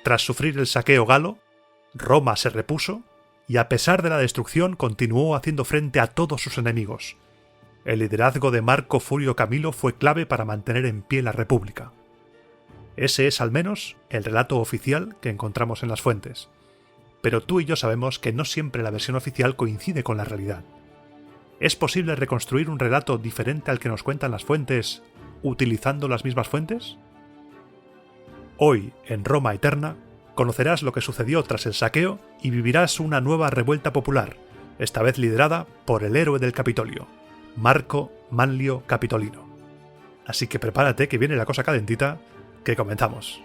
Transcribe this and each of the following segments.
Tras sufrir el saqueo galo, Roma se repuso y a pesar de la destrucción continuó haciendo frente a todos sus enemigos. El liderazgo de Marco Fulio Camilo fue clave para mantener en pie la República. Ese es al menos el relato oficial que encontramos en las fuentes. Pero tú y yo sabemos que no siempre la versión oficial coincide con la realidad. ¿Es posible reconstruir un relato diferente al que nos cuentan las fuentes utilizando las mismas fuentes? Hoy, en Roma Eterna, conocerás lo que sucedió tras el saqueo y vivirás una nueva revuelta popular, esta vez liderada por el héroe del Capitolio, Marco Manlio Capitolino. Así que prepárate que viene la cosa calentita, que comenzamos.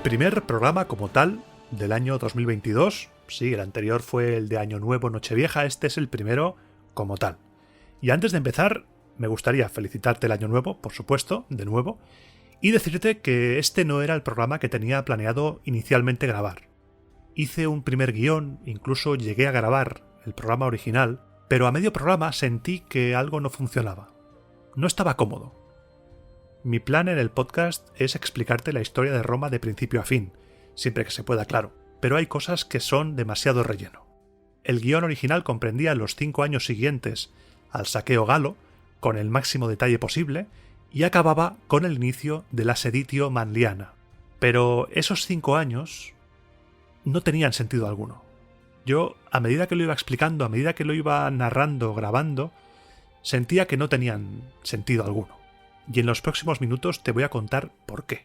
Primer programa como tal del año 2022. Sí, el anterior fue el de Año Nuevo, Nochevieja, este es el primero como tal. Y antes de empezar, me gustaría felicitarte el Año Nuevo, por supuesto, de nuevo, y decirte que este no era el programa que tenía planeado inicialmente grabar. Hice un primer guión, incluso llegué a grabar el programa original, pero a medio programa sentí que algo no funcionaba. No estaba cómodo. Mi plan en el podcast es explicarte la historia de Roma de principio a fin, siempre que se pueda, claro, pero hay cosas que son demasiado relleno. El guión original comprendía los 5 años siguientes al saqueo galo, con el máximo detalle posible, y acababa con el inicio de la seditio manliana. Pero esos 5 años no tenían sentido alguno. Yo, a medida que lo iba explicando, a medida que lo iba narrando, grabando, sentía que no tenían sentido alguno. Y en los próximos minutos te voy a contar por qué.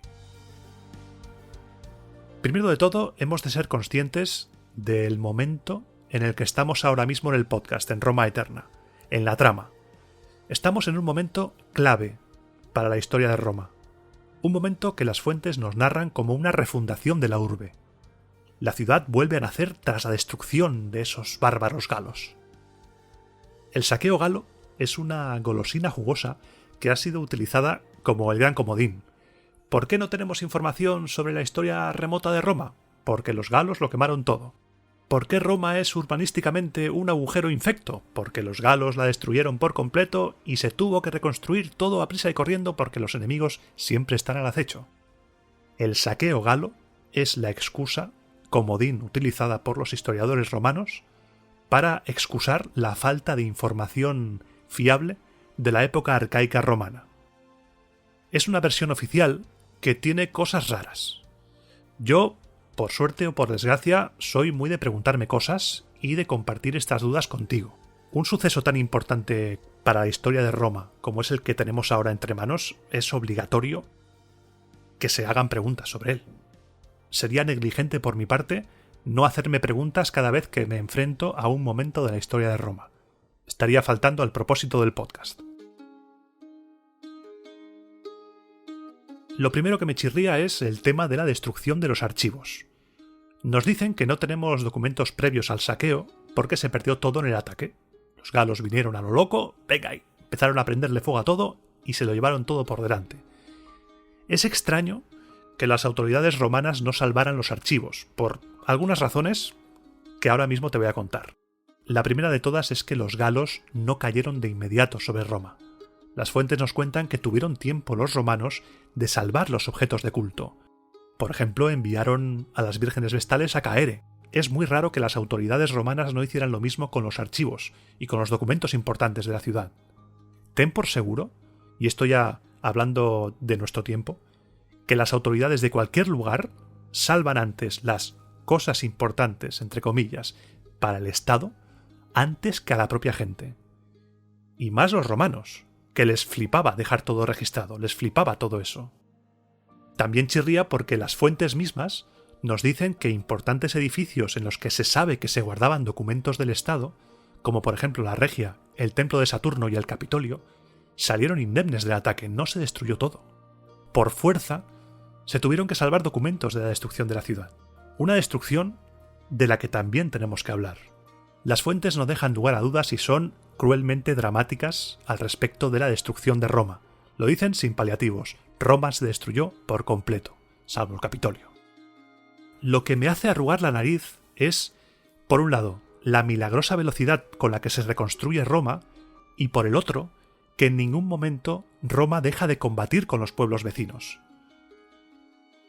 Primero de todo, hemos de ser conscientes del momento en el que estamos ahora mismo en el podcast, en Roma Eterna, en la trama. Estamos en un momento clave para la historia de Roma. Un momento que las fuentes nos narran como una refundación de la urbe. La ciudad vuelve a nacer tras la destrucción de esos bárbaros galos. El saqueo galo es una golosina jugosa que ha sido utilizada como el gran comodín. ¿Por qué no tenemos información sobre la historia remota de Roma? Porque los galos lo quemaron todo. ¿Por qué Roma es urbanísticamente un agujero infecto? Porque los galos la destruyeron por completo y se tuvo que reconstruir todo a prisa y corriendo porque los enemigos siempre están al acecho. El saqueo galo es la excusa, comodín utilizada por los historiadores romanos, para excusar la falta de información fiable de la época arcaica romana. Es una versión oficial que tiene cosas raras. Yo, por suerte o por desgracia, soy muy de preguntarme cosas y de compartir estas dudas contigo. Un suceso tan importante para la historia de Roma como es el que tenemos ahora entre manos, es obligatorio que se hagan preguntas sobre él. Sería negligente por mi parte no hacerme preguntas cada vez que me enfrento a un momento de la historia de Roma. Estaría faltando al propósito del podcast. Lo primero que me chirría es el tema de la destrucción de los archivos. Nos dicen que no tenemos documentos previos al saqueo porque se perdió todo en el ataque. Los galos vinieron a lo loco, venga, y empezaron a prenderle fuego a todo y se lo llevaron todo por delante. Es extraño que las autoridades romanas no salvaran los archivos, por algunas razones que ahora mismo te voy a contar. La primera de todas es que los galos no cayeron de inmediato sobre Roma. Las fuentes nos cuentan que tuvieron tiempo los romanos de salvar los objetos de culto. Por ejemplo, enviaron a las vírgenes vestales a Caere. Es muy raro que las autoridades romanas no hicieran lo mismo con los archivos y con los documentos importantes de la ciudad. Ten por seguro, y esto ya hablando de nuestro tiempo, que las autoridades de cualquier lugar salvan antes las cosas importantes, entre comillas, para el Estado, antes que a la propia gente. Y más los romanos, que les flipaba dejar todo registrado, les flipaba todo eso. También chirría porque las fuentes mismas nos dicen que importantes edificios en los que se sabe que se guardaban documentos del Estado, como por ejemplo la Regia, el Templo de Saturno y el Capitolio, salieron indemnes del ataque, no se destruyó todo. Por fuerza, se tuvieron que salvar documentos de la destrucción de la ciudad. Una destrucción de la que también tenemos que hablar. Las fuentes no dejan lugar a dudas y son cruelmente dramáticas al respecto de la destrucción de Roma. Lo dicen sin paliativos. Roma se destruyó por completo, salvo el Capitolio. Lo que me hace arrugar la nariz es, por un lado, la milagrosa velocidad con la que se reconstruye Roma, y por el otro, que en ningún momento Roma deja de combatir con los pueblos vecinos.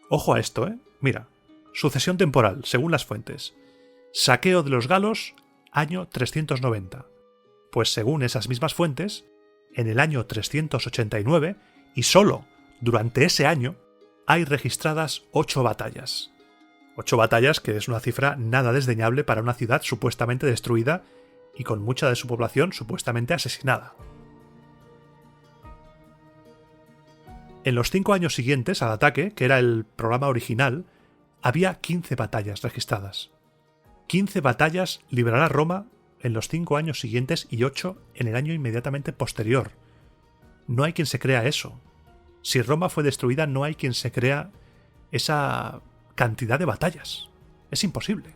Ojo a esto, ¿eh? Mira, sucesión temporal, según las fuentes. Saqueo de los galos, año 390. Pues según esas mismas fuentes, en el año 389, y solo durante ese año, hay registradas 8 batallas. 8 batallas, que es una cifra nada desdeñable para una ciudad supuestamente destruida y con mucha de su población supuestamente asesinada. En los 5 años siguientes al ataque, que era el programa original, había 15 batallas registradas. 15 batallas librará Roma en los 5 años siguientes y 8 en el año inmediatamente posterior. No hay quien se crea eso. Si Roma fue destruida, no hay quien se crea esa cantidad de batallas. Es imposible.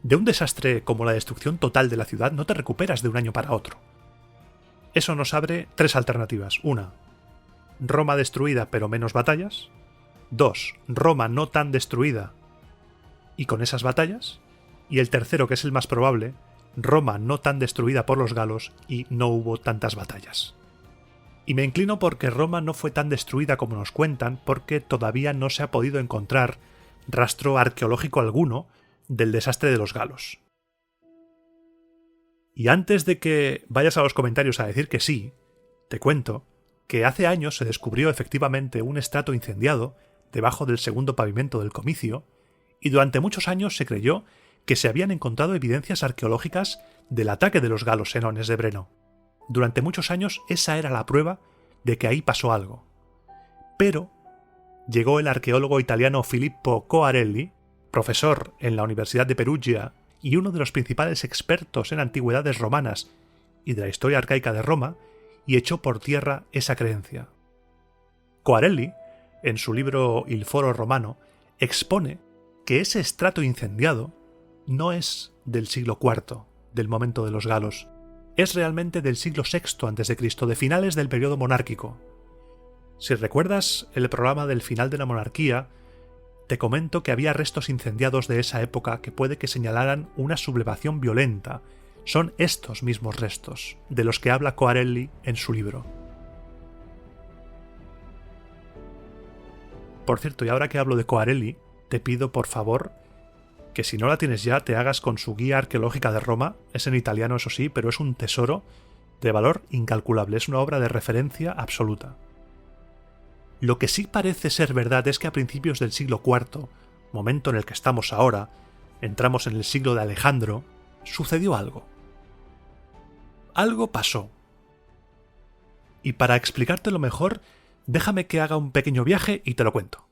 De un desastre como la destrucción total de la ciudad no te recuperas de un año para otro. Eso nos abre 3 alternativas. 1. Roma destruida pero menos batallas. 2. Roma no tan destruida y con esas batallas. Y el tercero, que es el más probable, Roma no tan destruida por los galos y no hubo tantas batallas. Y me inclino porque Roma no fue tan destruida como nos cuentan, porque todavía no se ha podido encontrar rastro arqueológico alguno del desastre de los galos. Y antes de que vayas a los comentarios a decir que sí, te cuento que hace años se descubrió efectivamente un estrato incendiado debajo del segundo pavimento del Comicio, y durante muchos años se creyó que se habían encontrado evidencias arqueológicas del ataque de los galos senones de Breno. Durante muchos años esa era la prueba de que ahí pasó algo. Pero llegó el arqueólogo italiano Filippo Coarelli, profesor en la Universidad de Perugia y uno de los principales expertos en antigüedades romanas y de la historia arcaica de Roma, y echó por tierra esa creencia. Coarelli, en su libro Il Foro Romano, expone que ese estrato incendiado no es del siglo IV, del momento de los galos, es realmente del siglo VI a.C., de finales del periodo monárquico. Si recuerdas el programa del final de la monarquía, te comento que había restos incendiados de esa época que puede que señalaran una sublevación violenta. Son estos mismos restos, de los que habla Coarelli en su libro. Por cierto, y ahora que hablo de Coarelli, te pido por favor que si no la tienes ya, te hagas con su guía arqueológica de Roma. Es en italiano, eso sí, pero es un tesoro de valor incalculable, es una obra de referencia absoluta. Lo que sí parece ser verdad es que a principios del siglo IV, momento en el que estamos ahora, entramos en el siglo de Alejandro, sucedió algo. Algo pasó. Y para explicártelo mejor, déjame que haga un pequeño viaje y te lo cuento.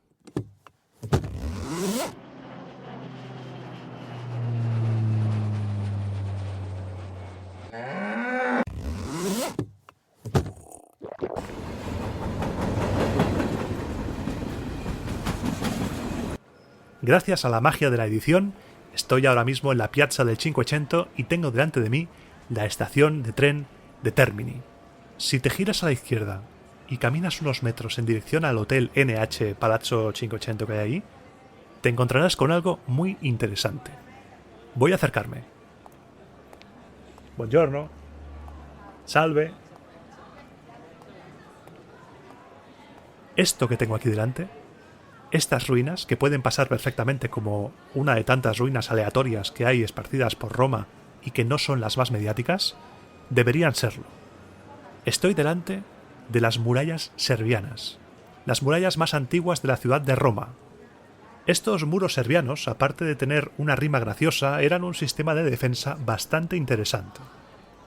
Gracias a la magia de la edición, estoy ahora mismo en la Piazza del Cinquecento y tengo delante de mí la estación de tren de Termini. Si te giras a la izquierda y caminas unos metros en dirección al Hotel NH Palazzo Cinquecento que hay ahí, te encontrarás con algo muy interesante. Voy a acercarme. Buongiorno. Salve. Esto que tengo aquí delante, estas ruinas, que pueden pasar perfectamente como una de tantas ruinas aleatorias que hay esparcidas por Roma y que no son las más mediáticas, deberían serlo. Estoy delante de las murallas servianas, las murallas más antiguas de la ciudad de Roma. Estos muros servianos, aparte de tener una rima graciosa, eran un sistema de defensa bastante interesante.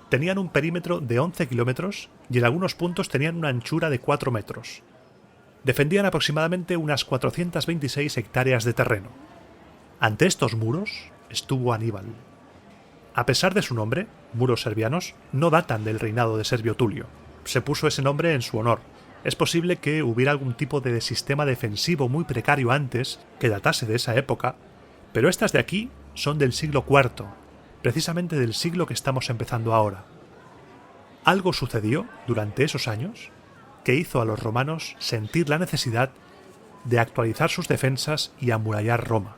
Tenían un perímetro de 11 kilómetros y en algunos puntos tenían una anchura de 4 metros. Defendían aproximadamente unas 426 hectáreas de terreno. Ante estos muros estuvo Aníbal. A pesar de su nombre, muros servianos no datan del reinado de Servio Tulio. Se puso ese nombre en su honor. Es posible que hubiera algún tipo de sistema defensivo muy precario antes que datase de esa época, pero estas de aquí son del siglo IV, precisamente del siglo que estamos empezando ahora. Algo sucedió durante esos años que hizo a los romanos sentir la necesidad de actualizar sus defensas y amurallar Roma.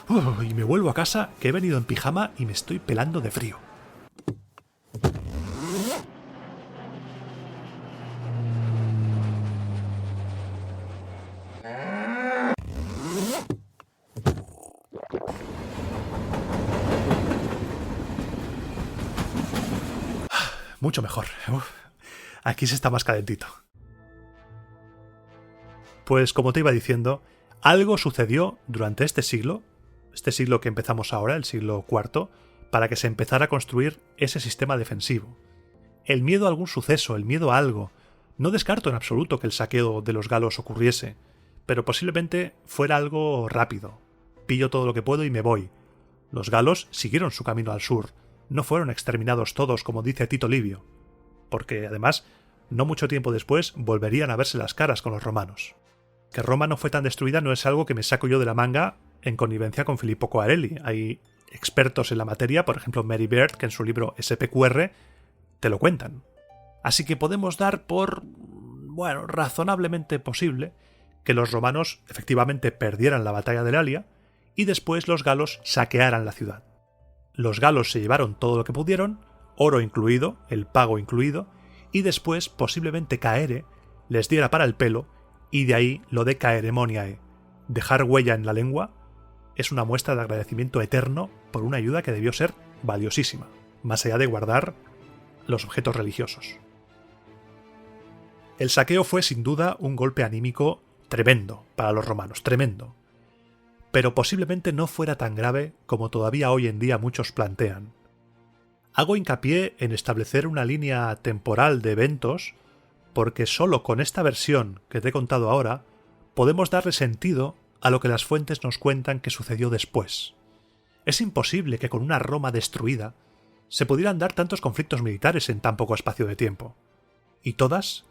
Y me vuelvo a casa, que he venido en pijama y me estoy pelando de frío. Mucho mejor. Aquí se está más calentito. Pues como te iba diciendo, algo sucedió durante este siglo que empezamos ahora, el siglo IV, para que se empezara a construir ese sistema defensivo. El miedo a algún suceso, el miedo a algo. No descarto en absoluto que el saqueo de los galos ocurriese, pero posiblemente fuera algo rápido. Pillo todo lo que puedo y me voy. Los galos siguieron su camino al sur. No fueron exterminados todos, como dice Tito Livio, porque además, no mucho tiempo después, volverían a verse las caras con los romanos. Que Roma no fue tan destruida no es algo que me saco yo de la manga en connivencia con Filippo Coarelli. Hay expertos en la materia, por ejemplo Mary Beard, que en su libro SPQR te lo cuentan. Así que podemos dar por, razonablemente posible que los romanos efectivamente perdieran la batalla de Alia y después los galos saquearan la ciudad. Los galos se llevaron todo lo que pudieron, oro incluido, el pago incluido, y después posiblemente Caere les diera para el pelo, y de ahí lo de caeremoniae, dejar huella en la lengua, es una muestra de agradecimiento eterno por una ayuda que debió ser valiosísima, más allá de guardar los objetos religiosos. El saqueo fue sin duda un golpe anímico tremendo para los romanos, tremendo. Pero posiblemente no fuera tan grave como todavía hoy en día muchos plantean. Hago hincapié en establecer una línea temporal de eventos porque solo con esta versión que te he contado ahora podemos darle sentido a lo que las fuentes nos cuentan que sucedió después. Es imposible que con una Roma destruida se pudieran dar tantos conflictos militares en tan poco espacio de tiempo. Y todas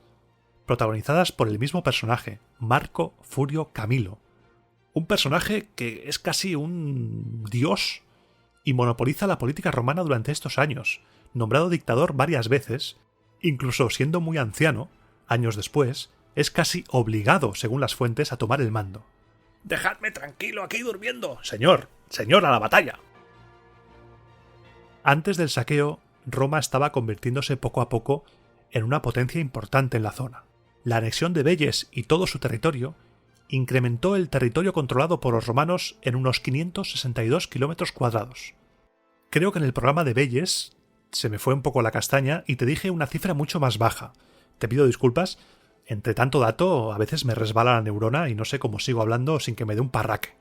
protagonizadas por el mismo personaje, Marco Furio Camilo. Un personaje que es casi un dios y monopoliza la política romana durante estos años, nombrado dictador varias veces, incluso siendo muy anciano, años después, es casi obligado, según las fuentes, a tomar el mando. «¡Dejadme tranquilo aquí durmiendo! ¡Señor! ¡Señor, a la batalla!». Antes del saqueo, Roma estaba convirtiéndose poco a poco en una potencia importante en la zona. La anexión de Velles y todo su territorio incrementó el territorio controlado por los romanos en unos 562 kilómetros cuadrados. Creo que en el programa de Velles se me fue un poco la castaña y te dije una cifra mucho más baja. Te pido disculpas, entre tanto dato a veces me resbala la neurona y no sé cómo sigo hablando sin que me dé un parraque.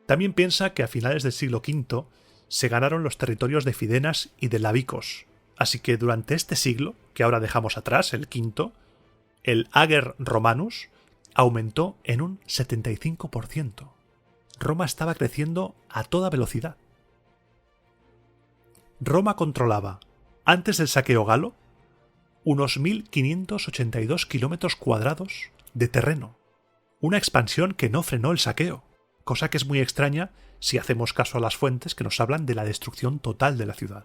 También piensa que a finales del siglo V se ganaron los territorios de Fidenas y de Labicos, así que durante este siglo, que ahora dejamos atrás, el V, el Ager Romanus aumentó en un 75%. Roma estaba creciendo a toda velocidad. Roma controlaba, antes del saqueo galo, unos 1.582 kilómetros cuadrados de terreno. Una expansión que no frenó el saqueo, cosa que es muy extraña si hacemos caso a las fuentes que nos hablan de la destrucción total de la ciudad.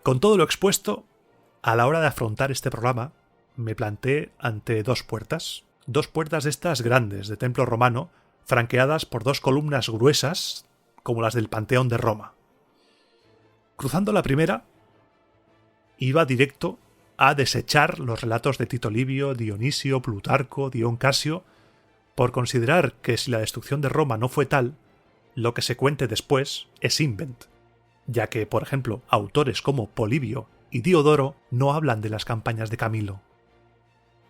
Con todo lo expuesto, a la hora de afrontar este programa, me planteé ante dos puertas de estas grandes de templo romano, franqueadas por dos columnas gruesas, como las del Panteón de Roma. Cruzando la primera, iba directo a desechar los relatos de Tito Livio, Dionisio, Plutarco, Dion Casio, por considerar que si la destrucción de Roma no fue tal, lo que se cuente después es invent, ya que, por ejemplo, autores como Polibio y Diodoro no hablan de las campañas de Camilo.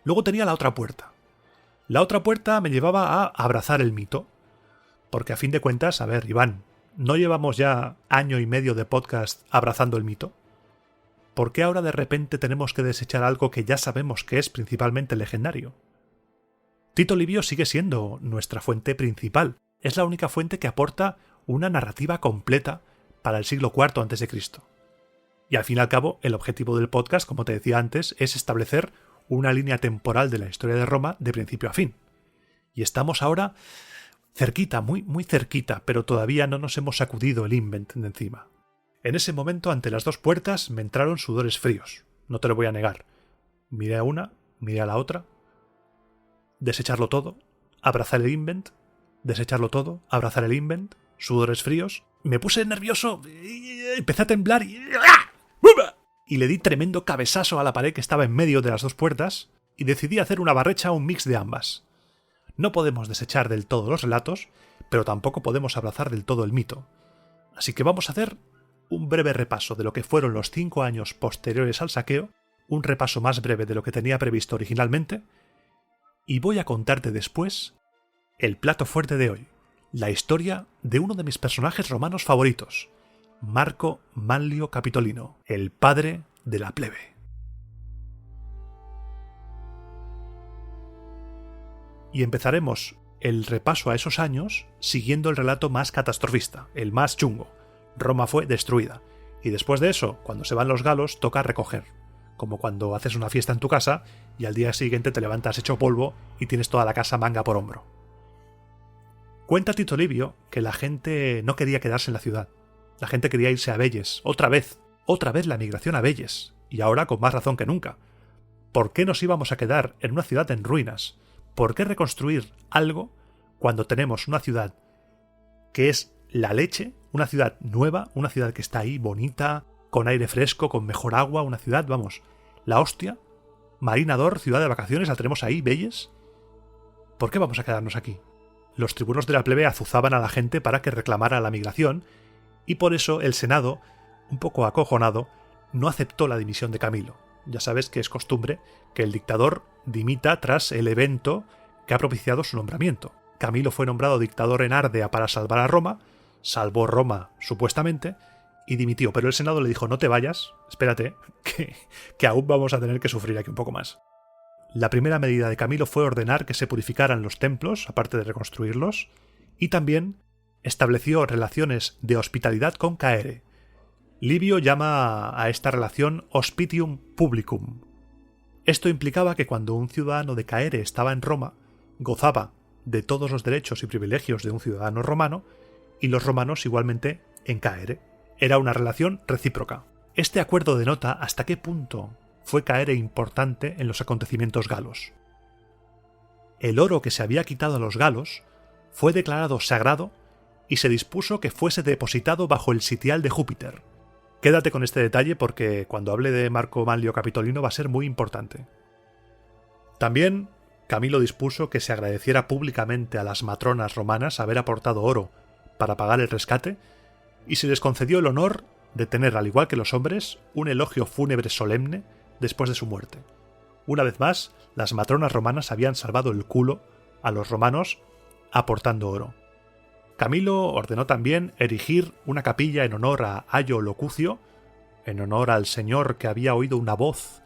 Luego tenía la otra puerta. La otra puerta me llevaba a abrazar el mito, porque a fin de cuentas, a ver, Iván, ¿no llevamos ya año y medio de podcast abrazando el mito? ¿Por qué ahora de repente tenemos que desechar algo que ya sabemos que es principalmente legendario? Tito Livio sigue siendo nuestra fuente principal. Es la única fuente que aporta una narrativa completa para el siglo IV a.C. Y al fin y al cabo, el objetivo del podcast, como te decía antes, es establecer una línea temporal de la historia de Roma de principio a fin. Y estamos ahora cerquita, muy, muy cerquita, pero todavía no nos hemos sacudido el invent de encima. En ese momento, ante las dos puertas, me entraron sudores fríos. No te lo voy a negar. Miré a una, miré a la otra. Desecharlo todo, abrazar el invent. Desecharlo todo, abrazar el invent. sudores fríos, me puse nervioso, empecé a temblar y le di tremendo cabezazo a la pared que estaba en medio de las dos puertas y decidí hacer una barrecha, un mix de ambas. No podemos desechar del todo los relatos, pero tampoco podemos abrazar del todo el mito. Así que vamos a hacer un breve repaso de lo que fueron los 5 años posteriores al saqueo, un repaso más breve de lo que tenía previsto originalmente, y voy a contarte después el plato fuerte de hoy, la historia de uno de mis personajes romanos favoritos, Marco Manlio Capitolino, el padre de la plebe. Y empezaremos el repaso a esos años siguiendo el relato más catastrofista, el más chungo. Roma fue destruida. Y después de eso, cuando se van los galos, toca recoger. Como cuando haces una fiesta en tu casa y al día siguiente te levantas hecho polvo y tienes toda la casa manga por hombro. Cuenta Tito Livio que la gente no quería quedarse en la ciudad. La gente quería irse a Velles. Otra vez la migración a Velles. Y ahora con más razón que nunca. ¿Por qué nos íbamos a quedar en una ciudad en ruinas? ¿Por qué reconstruir algo cuando tenemos una ciudad que es la leche? Una ciudad nueva, una ciudad que está ahí bonita, con aire fresco, con mejor agua, una ciudad, vamos, la hostia. Marinador, ciudad de vacaciones, la tenemos ahí, Velles. ¿Por qué vamos a quedarnos aquí? Los tribunos de la plebe azuzaban a la gente para que reclamara la migración y por eso el Senado, un poco acojonado, no aceptó la dimisión de Camilo. Ya sabes que es costumbre que el dictador dimita tras el evento que ha propiciado su nombramiento. Camilo fue nombrado dictador en Ardea para salvar a Roma, salvó Roma supuestamente y dimitió, pero el Senado le dijo: no te vayas, espérate, que aún vamos a tener que sufrir aquí un poco más. La primera medida de Camilo fue ordenar que se purificaran los templos, aparte de reconstruirlos, y también estableció relaciones de hospitalidad con Caere. Livio llama a esta relación hospitium publicum. Esto implicaba que cuando un ciudadano de Caere estaba en Roma, gozaba de todos los derechos y privilegios de un ciudadano romano, y los romanos igualmente en Caere. Era una relación recíproca. Este acuerdo denota hasta qué punto fue Caere importante en los acontecimientos galos. El oro que se había quitado a los galos fue declarado sagrado y se dispuso que fuese depositado bajo el sitial de Júpiter. Quédate con este detalle porque cuando hable de Marco Manlio Capitolino va a ser muy importante. También Camilo dispuso que se agradeciera públicamente a las matronas romanas haber aportado oro para pagar el rescate y se les concedió el honor de tener, al igual que los hombres, un elogio fúnebre solemne después de su muerte. Una vez más, las matronas romanas habían salvado el culo a los romanos aportando oro. Camilo ordenó también erigir una capilla en honor a Ayo Locucio, en honor al señor que había oído una voz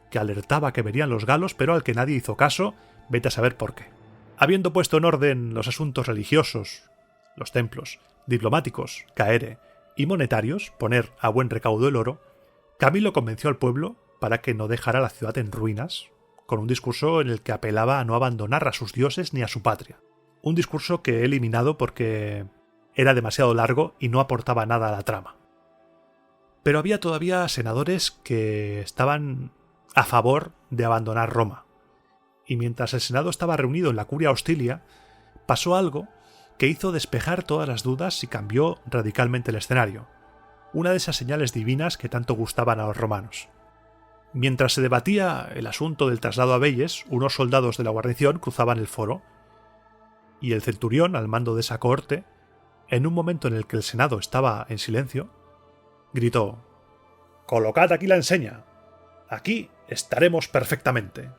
que alertaba que venían los galos, pero al que nadie hizo caso, vete a saber por qué. Habiendo puesto en orden los asuntos religiosos, los templos, diplomáticos, Caere, y monetarios, poner a buen recaudo el oro, Camilo convenció al pueblo para que no dejara la ciudad en ruinas, con un discurso en el que apelaba a no abandonar a sus dioses ni a su patria. Un discurso que he eliminado porque era demasiado largo y no aportaba nada a la trama. Pero había todavía senadores que estaban a favor de abandonar Roma. Y mientras el Senado estaba reunido en la Curia Hostilia, pasó algo que hizo despejar todas las dudas y cambió radicalmente el escenario. Una de esas señales divinas que tanto gustaban a los romanos. Mientras se debatía el asunto del traslado a Velles, unos soldados de la guarnición cruzaban el foro, y el centurión, al mando de esa cohorte, en un momento en el que el Senado estaba en silencio, gritó: «¡Colocad aquí la enseña! Aquí estaremos perfectamente».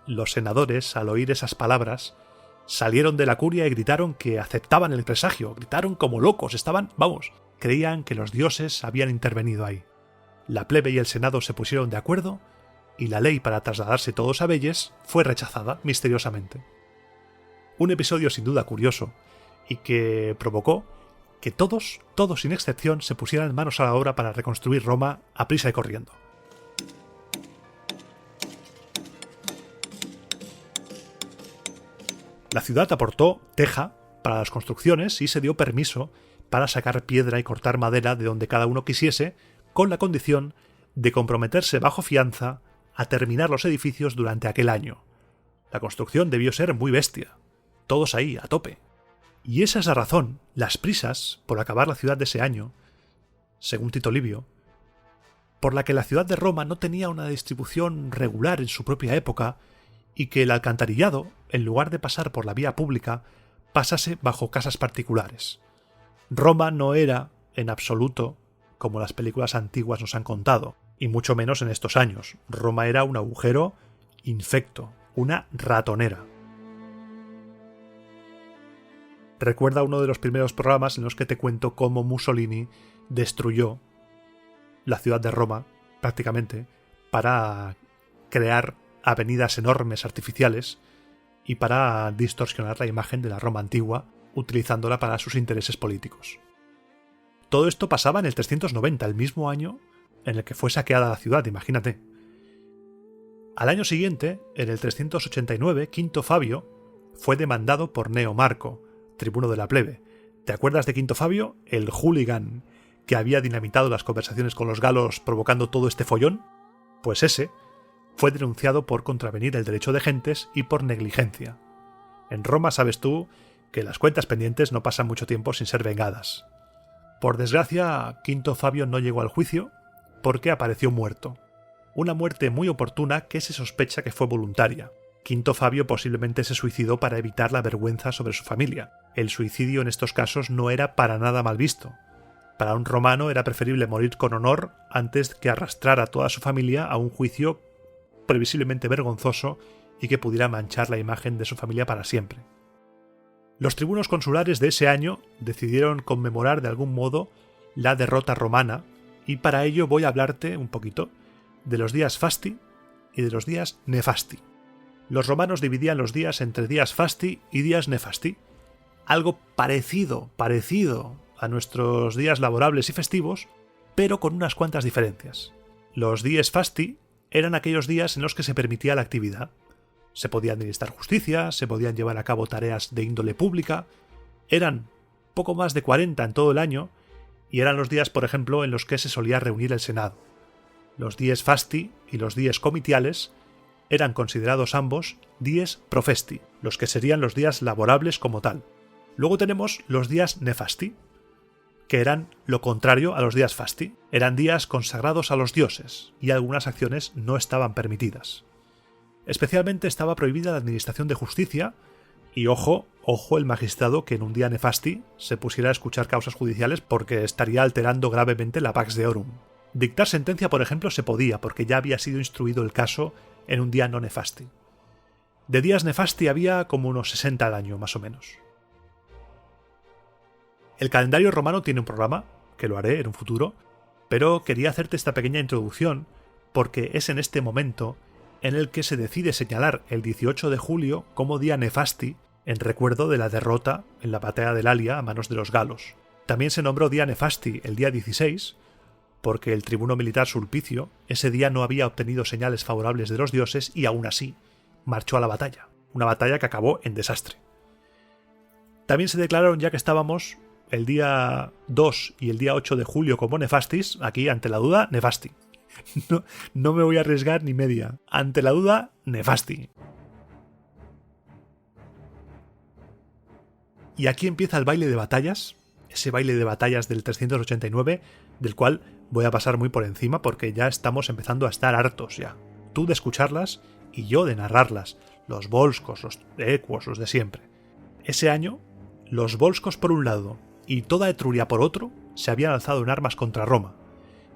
Los senadores, al oír esas palabras, salieron de la curia y gritaron que aceptaban el presagio, gritaron como locos, creían que los dioses habían intervenido ahí. La plebe y el Senado se pusieron de acuerdo y la ley para trasladarse todos a Velles fue rechazada misteriosamente. Un episodio sin duda curioso y que provocó que todos sin excepción, se pusieran manos a la obra para reconstruir Roma a prisa y corriendo. La ciudad aportó teja para las construcciones y se dio permiso para sacar piedra y cortar madera de donde cada uno quisiese, con la condición de comprometerse bajo fianza a terminar los edificios durante aquel año. La construcción debió ser muy bestia. Todos ahí, a tope. Y esa es la razón, las prisas por acabar la ciudad de ese año, según Tito Livio, por la que la ciudad de Roma no tenía una distribución regular en su propia época y que el alcantarillado, en lugar de pasar por la vía pública, pasase bajo casas particulares. Roma no era, en absoluto, como las películas antiguas nos han contado, y mucho menos en estos años. Roma era un agujero infecto, una ratonera. Recuerda uno de los primeros programas en los que te cuento cómo Mussolini destruyó la ciudad de Roma, prácticamente, para crear avenidas enormes artificiales y para distorsionar la imagen de la Roma antigua, utilizándola para sus intereses políticos. Todo esto pasaba en el 390, el mismo año en el que fue saqueada la ciudad, imagínate. Al año siguiente, en el 389, Quinto Fabio fue demandado por Gneo Marco, tribuno de la plebe. ¿Te acuerdas de Quinto Fabio? El hooligan que había dinamitado las conversaciones con los galos provocando todo este follón. Pues ese fue denunciado por contravenir el derecho de gentes y por negligencia. En Roma sabes tú que las cuentas pendientes no pasan mucho tiempo sin ser vengadas. Por desgracia, Quinto Fabio no llegó al juicio porque apareció muerto. Una muerte muy oportuna que se sospecha que fue voluntaria. Quinto Fabio posiblemente se suicidó para evitar la vergüenza sobre su familia. El suicidio en estos casos no era para nada mal visto. Para un romano era preferible morir con honor antes que arrastrar a toda su familia a un juicio previsiblemente vergonzoso y que pudiera manchar la imagen de su familia para siempre. Los tribunos consulares de ese año decidieron conmemorar de algún modo la derrota romana y para ello voy a hablarte un poquito de los días Fasti y de los días Nefasti. Los romanos dividían los días entre días Fasti y días Nefasti, algo parecido a nuestros días laborables y festivos, pero con unas cuantas diferencias. Los días Fasti eran aquellos días en los que se permitía la actividad. Se podía administrar justicia, se podían llevar a cabo tareas de índole pública, eran poco más de 40 en todo el año, y eran los días, por ejemplo, en los que se solía reunir el Senado. Los dies Fasti y los dies comitiales eran considerados ambos dies profesti, los que serían los días laborables como tal. Luego tenemos los días Nefasti, que eran lo contrario a los días Fasti. Eran días consagrados a los dioses, y algunas acciones no estaban permitidas. Especialmente estaba prohibida la administración de justicia, y ojo el magistrado que en un día Nefasti se pusiera a escuchar causas judiciales porque estaría alterando gravemente la Pax Deorum. Dictar sentencia, por ejemplo, se podía, porque ya había sido instruido el caso en un día no Nefasti. De días Nefasti había como unos 60 al año, más o menos. El calendario romano tiene un programa, que lo haré en un futuro, pero quería hacerte esta pequeña introducción porque es en este momento en el que se decide señalar el 18 de julio como día Nefasti en recuerdo de la derrota en la batalla de Lalia a manos de los galos. También se nombró día Nefasti el día 16 porque el tribuno militar Sulpicio ese día no había obtenido señales favorables de los dioses y aún así marchó a la batalla, una batalla que acabó en desastre. También se declararon, ya que estábamos, el día 2 y el día 8 de julio como Nefastis, aquí ante la duda, Nefasti. No me voy a arriesgar ni media. Ante la duda, Nefasti. Y aquí empieza el baile de batallas, ese baile de batallas del 389, del cual voy a pasar muy por encima porque ya estamos empezando a estar hartos ya. Tú de escucharlas y yo de narrarlas. Los volscos, los equos, los de siempre. Ese año, los volscos por un lado y toda Etruria por otro se habían alzado en armas contra Roma.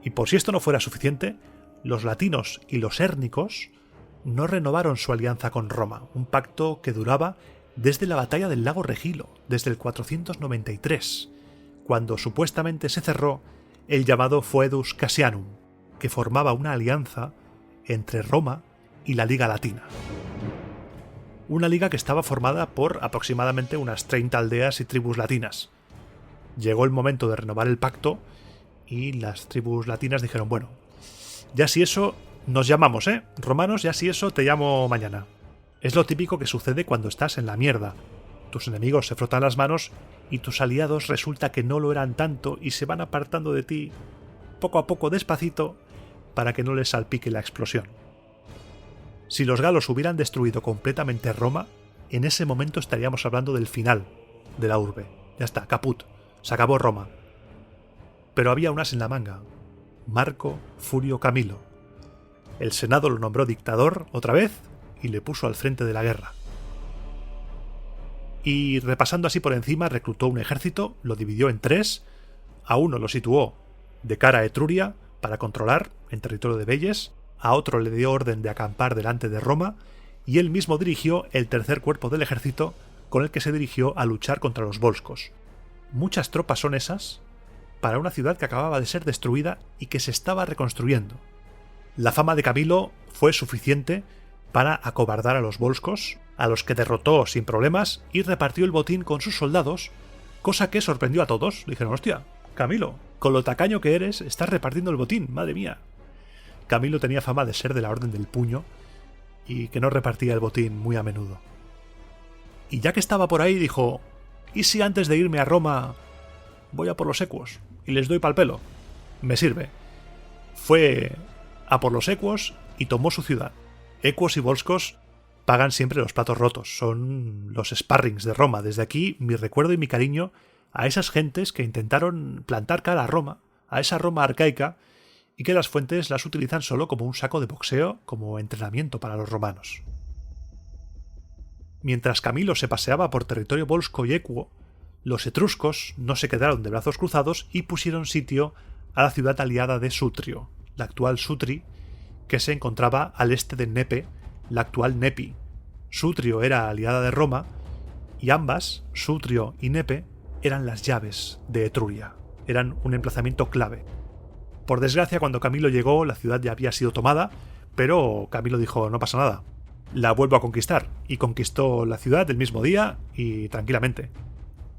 Y por si esto no fuera suficiente, los latinos y los hérnicos no renovaron su alianza con Roma, un pacto que duraba desde la batalla del lago Regilo, desde el 493, cuando supuestamente se cerró el llamado Foedus Cassianum, que formaba una alianza entre Roma y la Liga Latina. Una liga que estaba formada por aproximadamente unas 30 aldeas y tribus latinas. Llegó el momento de renovar el pacto y las tribus latinas dijeron, bueno, ya si eso nos llamamos, romanos, ya si eso te llamo mañana. Es lo típico que sucede cuando estás en la mierda. Tus enemigos se frotan las manos y tus aliados resulta que no lo eran tanto y se van apartando de ti poco a poco, despacito, para que no les salpique la explosión. Si los galos hubieran destruido completamente Roma, en ese momento estaríamos hablando del final, de la urbe. Ya está, caput. Se acabó Roma. Pero había un as en la manga. Marco Furio Camilo. El Senado lo nombró dictador otra vez y le puso al frente de la guerra. Y repasando así por encima, reclutó un ejército, lo dividió en 3, a uno lo situó de cara a Etruria para controlar en territorio de Veyes, a otro le dio orden de acampar delante de Roma y él mismo dirigió el tercer cuerpo del ejército con el que se dirigió a luchar contra los volscos. Muchas tropas son esas para una ciudad que acababa de ser destruida y que se estaba reconstruyendo. La fama de Camilo fue suficiente para acobardar a los volscos, a los que derrotó sin problemas y repartió el botín con sus soldados, cosa que sorprendió a todos. Dijeron, hostia, Camilo, con lo tacaño que eres, estás repartiendo el botín, madre mía. Camilo tenía fama de ser de la Orden del Puño y que no repartía el botín muy a menudo. Y ya que estaba por ahí dijo, ¿y si antes de irme a Roma voy a por los equos y les doy pal pelo? Me sirve. Fue a por los equos y tomó su ciudad. Equos y volscos pagan siempre los platos rotos, son los sparrings de Roma. Desde aquí mi recuerdo y mi cariño a esas gentes que intentaron plantar cara a Roma, a esa Roma arcaica, y que las fuentes las utilizan solo como un saco de boxeo, como entrenamiento para los romanos. Mientras Camilo se paseaba por territorio volsco y equo, los etruscos no se quedaron de brazos cruzados y pusieron sitio a la ciudad aliada de Sutrio, la actual Sutri, que se encontraba al este de Nepe, la actual Nepi. Sutrio era aliada de Roma y ambas, Sutrio y Nepe, eran las llaves de Etruria, eran un emplazamiento clave. Por desgracia, cuando Camilo llegó, la ciudad ya había sido tomada, pero Camilo dijo, no pasa nada, la vuelvo a conquistar, y conquistó la ciudad el mismo día y tranquilamente.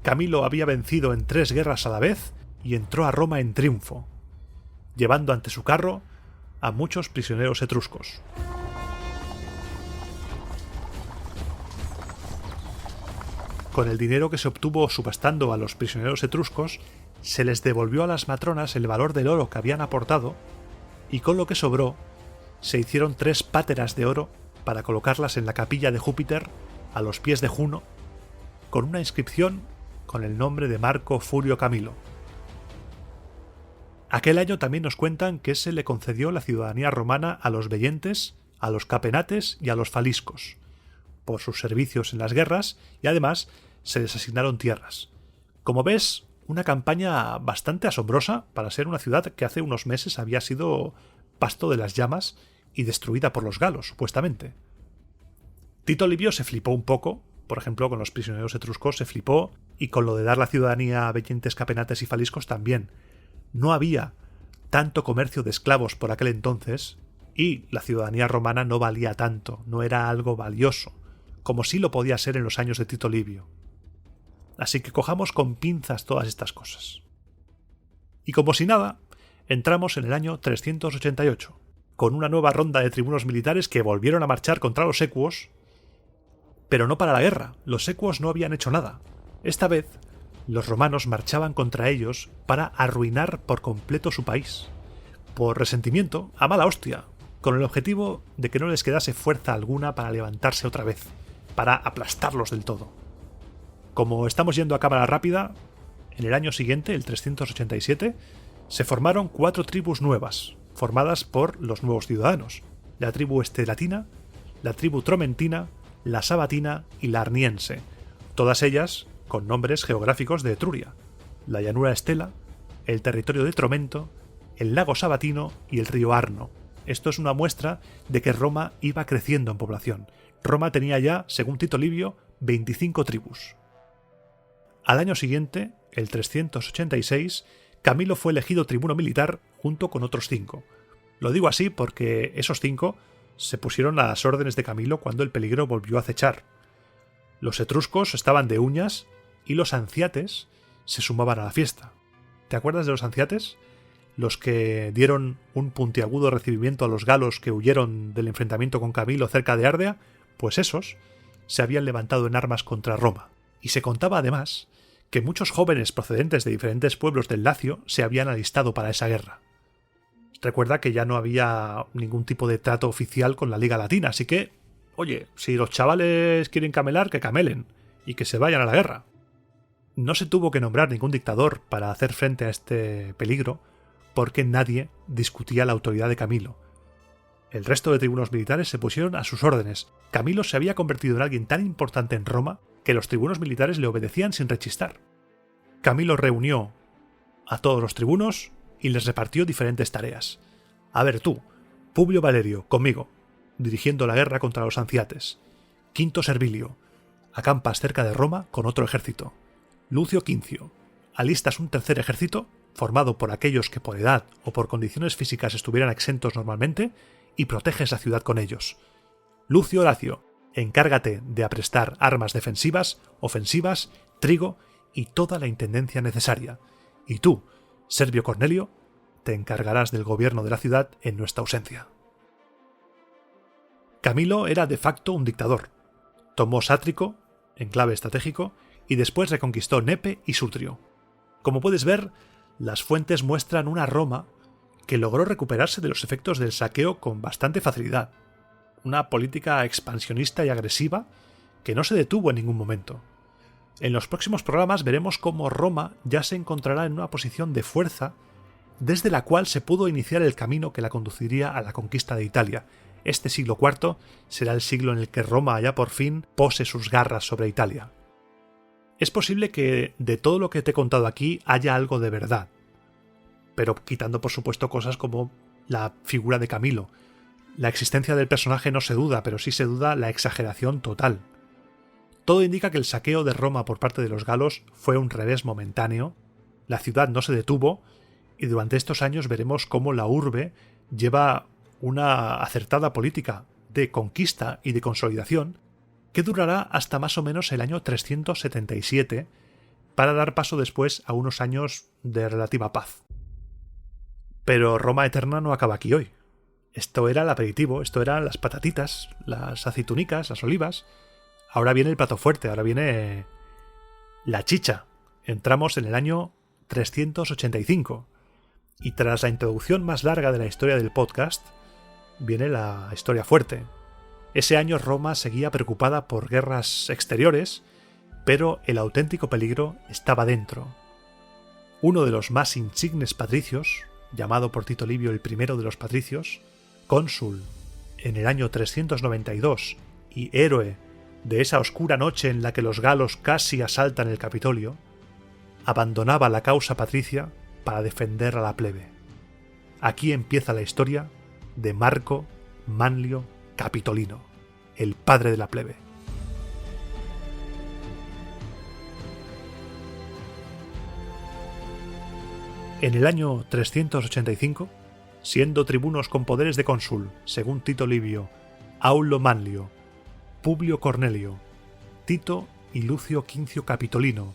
Camilo había vencido en 3 guerras a la vez y entró a Roma en triunfo, llevando ante su carro a muchos prisioneros etruscos. Con el dinero que se obtuvo subastando a los prisioneros etruscos, se les devolvió a las matronas el valor del oro que habían aportado, y con lo que sobró, se hicieron 3 páteras de oro para colocarlas en la capilla de Júpiter, a los pies de Juno, con una inscripción con el nombre de Marco Furio Camilo. Aquel año también nos cuentan que se le concedió la ciudadanía romana a los veyentes, a los capenates y a los faliscos, por sus servicios en las guerras, y además se les asignaron tierras. Como ves, una campaña bastante asombrosa para ser una ciudad que hace unos meses había sido pasto de las llamas y destruida por los galos, supuestamente. Tito Livio se flipó un poco, por ejemplo, con los prisioneros etruscos se flipó, y con lo de dar la ciudadanía a veyentes, capenates y faliscos también. No había tanto comercio de esclavos por aquel entonces, y la ciudadanía romana no valía tanto, no era algo valioso, como sí lo podía ser en los años de Tito Livio. Así que cojamos con pinzas todas estas cosas. Y como si nada, entramos en el año 388, con una nueva ronda de tribunos militares que volvieron a marchar contra los equos, pero no para la guerra, los equos no habían hecho nada. Esta vez, los romanos marchaban contra ellos para arruinar por completo su país, por resentimiento, a mala hostia, con el objetivo de que no les quedase fuerza alguna para levantarse otra vez, para aplastarlos del todo. Como estamos yendo a cámara rápida, en el año siguiente, el 387, se formaron 4 tribus nuevas, formadas por los nuevos ciudadanos: la tribu estelatina, la tribu tromentina, la sabatina y la arniense, todas ellas con nombres geográficos de Etruria: la llanura Estela, el territorio de Tromento, el lago Sabatino y el río Arno. Esto es una muestra de que Roma iba creciendo en población. Roma tenía ya, según Tito Livio, 25 tribus. Al año siguiente, el 386, Camilo fue elegido tribuno militar junto con otros 5. Lo digo así porque esos 5 se pusieron a las órdenes de Camilo cuando el peligro volvió a acechar. Los etruscos estaban de uñas y los anciates se sumaban a la fiesta. ¿Te acuerdas de los anciates? Los que dieron un puntiagudo recibimiento a los galos que huyeron del enfrentamiento con Camilo cerca de Ardea, pues esos se habían levantado en armas contra Roma. Y se contaba además que muchos jóvenes procedentes de diferentes pueblos del Lacio se habían alistado para esa guerra. Recuerda que ya no había ningún tipo de trato oficial con la Liga Latina, así que, oye, si los chavales quieren camelar, que camelen y que se vayan a la guerra. No se tuvo que nombrar ningún dictador para hacer frente a este peligro, porque nadie discutía la autoridad de Camilo. El resto de tribunos militares se pusieron a sus órdenes. Camilo se había convertido en alguien tan importante en Roma que los tribunos militares le obedecían sin rechistar. Camilo reunió a todos los tribunos y les repartió diferentes tareas. A ver tú, Publio Valerio, conmigo, dirigiendo la guerra contra los anciates. Quinto Servilio, acampas cerca de Roma con otro ejército. Lucio Quincio, alistas un tercer ejército, formado por aquellos que por edad o por condiciones físicas estuvieran exentos normalmente, y proteges la ciudad con ellos. Lucio Horacio, encárgate de aprestar armas defensivas, ofensivas, trigo y toda la intendencia necesaria. Y tú, Servio Cornelio, te encargarás del gobierno de la ciudad en nuestra ausencia. Camilo era de facto un dictador. Tomó Sátrico, enclave estratégico, y después reconquistó Nepe y Sutrio. Como puedes ver, las fuentes muestran una Roma que logró recuperarse de los efectos del saqueo con bastante facilidad. Una política expansionista y agresiva que no se detuvo en ningún momento. En los próximos programas veremos cómo Roma ya se encontrará en una posición de fuerza desde la cual se pudo iniciar el camino que la conduciría a la conquista de Italia. Este siglo IV será el siglo en el que Roma ya por fin pose sus garras sobre Italia. Es posible que de todo lo que te he contado aquí haya algo de verdad, pero quitando por supuesto cosas como la figura de Camilo. La existencia del personaje no se duda, pero sí se duda la exageración total. Todo indica que el saqueo de Roma por parte de los galos fue un revés momentáneo, la ciudad no se detuvo, y durante estos años veremos cómo la urbe lleva una acertada política de conquista y de consolidación que durará hasta más o menos el año 377, para dar paso después a unos años de relativa paz. Pero Roma eterna no acaba aquí hoy. Esto era el aperitivo, esto eran las patatitas, las aceitunicas, las olivas. Ahora viene el plato fuerte, ahora viene la chicha. Entramos en el año 385. Y tras la introducción más larga de la historia del podcast, viene la historia fuerte. Ese año Roma seguía preocupada por guerras exteriores, pero el auténtico peligro estaba dentro. Uno de los más insignes patricios, llamado por Tito Livio el primero de los patricios, cónsul en el año 392 y héroe de esa oscura noche en la que los galos casi asaltan el Capitolio, abandonaba la causa patricia para defender a la plebe. Aquí empieza la historia de Marco Manlio Capitolino, el padre de la plebe. En el año 385, siendo tribunos con poderes de cónsul, según Tito Livio, Aulo Manlio, Publio Cornelio, Tito y Lucio Quincio Capitolino,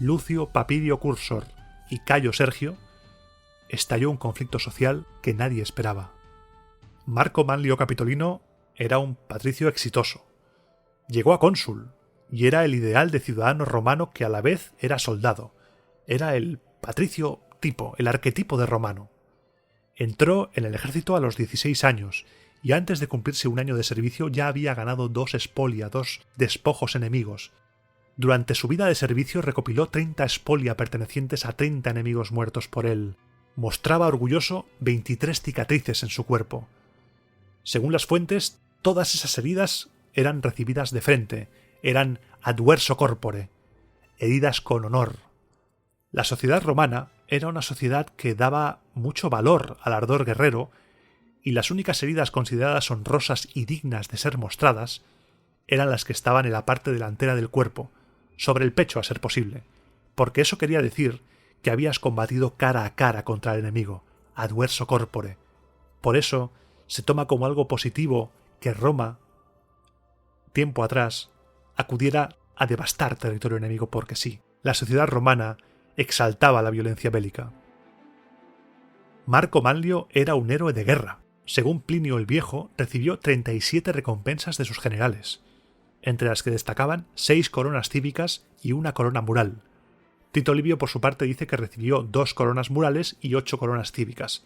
Lucio Papirio Cursor y Cayo Sergio, estalló un conflicto social que nadie esperaba. Marco Manlio Capitolino era un patricio exitoso. Llegó a cónsul y era el ideal de ciudadano romano que a la vez era soldado. Era el patricio tipo, el arquetipo de romano. Entró en el ejército a los 16 años y antes de cumplirse un año de servicio ya había ganado 2 spolia, 2 despojos enemigos. Durante su vida de servicio recopiló 30 spolia pertenecientes a 30 enemigos muertos por él. Mostraba orgulloso 23 cicatrices en su cuerpo. Según las fuentes, todas esas heridas eran recibidas de frente, eran adverso corpore, heridas con honor. La sociedad romana era una sociedad que daba mucho valor al ardor guerrero, y las únicas heridas consideradas honrosas y dignas de ser mostradas eran las que estaban en la parte delantera del cuerpo, sobre el pecho a ser posible, porque eso quería decir que habías combatido cara a cara contra el enemigo, adverso corpore. Por eso se toma como algo positivo que Roma, tiempo atrás, acudiera a devastar territorio enemigo porque sí. La sociedad romana exaltaba la violencia bélica. Marco Manlio era un héroe de guerra. Según Plinio el Viejo, recibió 37 recompensas de sus generales, entre las que destacaban 6 coronas cívicas y 1 corona mural. Tito Livio, por su parte, dice que recibió 2 coronas murales y 8 coronas cívicas.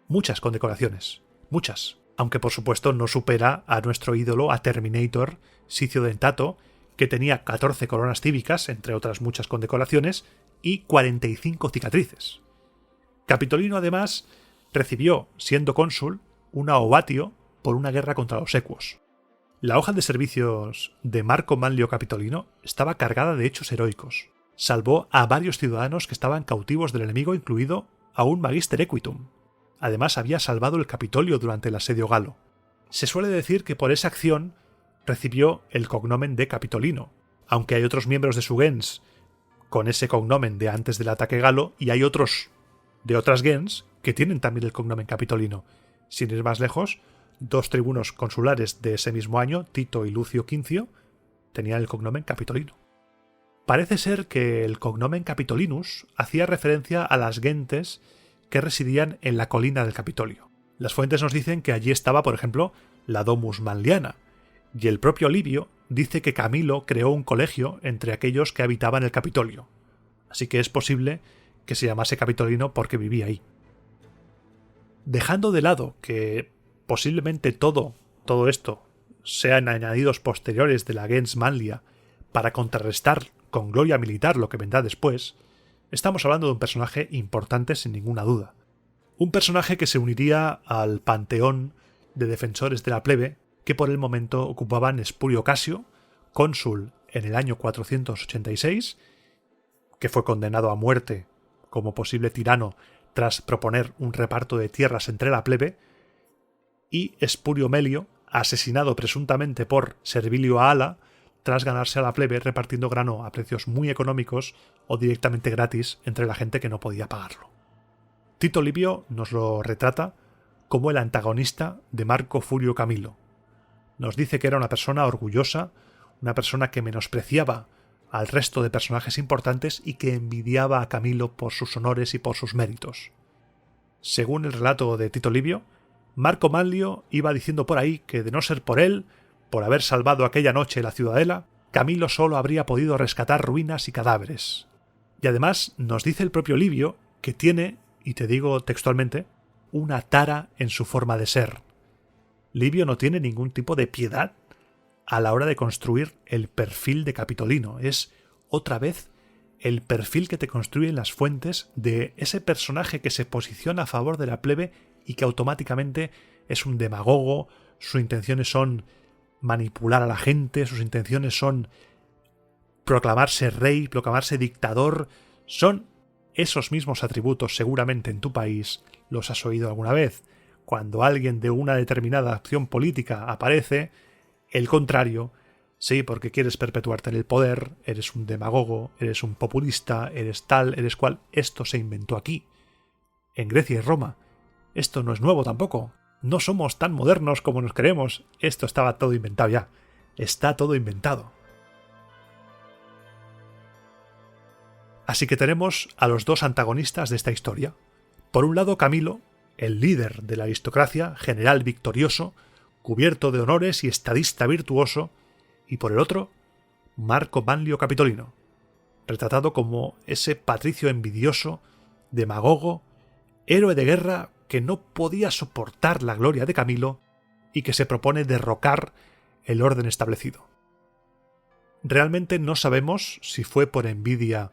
Muchas condecoraciones, muchas, aunque por supuesto no supera a nuestro ídolo, a Terminator, Sicio Dentato, que tenía 14 coronas cívicas, entre otras muchas condecoraciones, y 45 cicatrices. Capitolino, además, recibió, siendo cónsul, una ovatio por una guerra contra los equos. La hoja de servicios de Marco Manlio Capitolino estaba cargada de hechos heroicos. Salvó a varios ciudadanos que estaban cautivos del enemigo, incluido a un Magister Equitum. Además, había salvado el Capitolio durante el asedio galo. Se suele decir que por esa acción recibió el cognomen de Capitolino, aunque hay otros miembros de su gens con ese cognomen de antes del ataque galo, y hay otros de otras gens que tienen también el cognomen Capitolino. Sin ir más lejos, 2 tribunos consulares de ese mismo año, Tito y Lucio Quincio, tenían el cognomen Capitolino. Parece ser que el cognomen Capitolinus hacía referencia a las gentes que residían en la colina del Capitolio. Las fuentes nos dicen que allí estaba, por ejemplo, la Domus Manliana, y el propio Livio dice que Camilo creó un colegio entre aquellos que habitaban el Capitolio, así que es posible que se llamase Capitolino porque vivía ahí. Dejando de lado que posiblemente todo esto sean añadidos posteriores de la gens Manlia para contrarrestar con gloria militar lo que vendrá después, estamos hablando de un personaje importante sin ninguna duda. Un personaje que se uniría al panteón de defensores de la plebe que por el momento ocupaban Espurio Casio, cónsul en el año 486, que fue condenado a muerte como posible tirano tras proponer un reparto de tierras entre la plebe, y Espurio Melio, asesinado presuntamente por Servilio Ahala tras ganarse a la plebe repartiendo grano a precios muy económicos o directamente gratis entre la gente que no podía pagarlo. Tito Livio nos lo retrata como el antagonista de Marco Furio Camilo. Nos dice que era una persona orgullosa, una persona que menospreciaba al resto de personajes importantes y que envidiaba a Camilo por sus honores y por sus méritos. Según el relato de Tito Livio, Marco Manlio iba diciendo por ahí que de no ser por él, por haber salvado aquella noche la ciudadela, Camilo solo habría podido rescatar ruinas y cadáveres. Y además nos dice el propio Livio que tiene, y te digo textualmente, una tara en su forma de ser. Livio no tiene ningún tipo de piedad a la hora de construir el perfil de Capitolino. Es, otra vez, el perfil que te construyen las fuentes de ese personaje que se posiciona a favor de la plebe y que automáticamente es un demagogo, sus intenciones son manipular a la gente, sus intenciones son proclamarse rey, proclamarse dictador. Son esos mismos atributos, seguramente en tu país los has oído alguna vez. Cuando alguien de una determinada acción política aparece, el contrario, sí, porque quieres perpetuarte en el poder, eres un demagogo, eres un populista, eres tal, eres cual. Esto se inventó aquí, en Grecia y Roma. Esto no es nuevo tampoco. No somos tan modernos como nos creemos. Esto estaba todo inventado ya. Está todo inventado. Así que tenemos a los dos antagonistas de esta historia. Por un lado, Camilo, el líder de la aristocracia, general victorioso, cubierto de honores y estadista virtuoso, y por el otro, Marco Manlio Capitolino, retratado como ese patricio envidioso, demagogo, héroe de guerra que no podía soportar la gloria de Camilo y que se propone derrocar el orden establecido. Realmente no sabemos si fue por envidia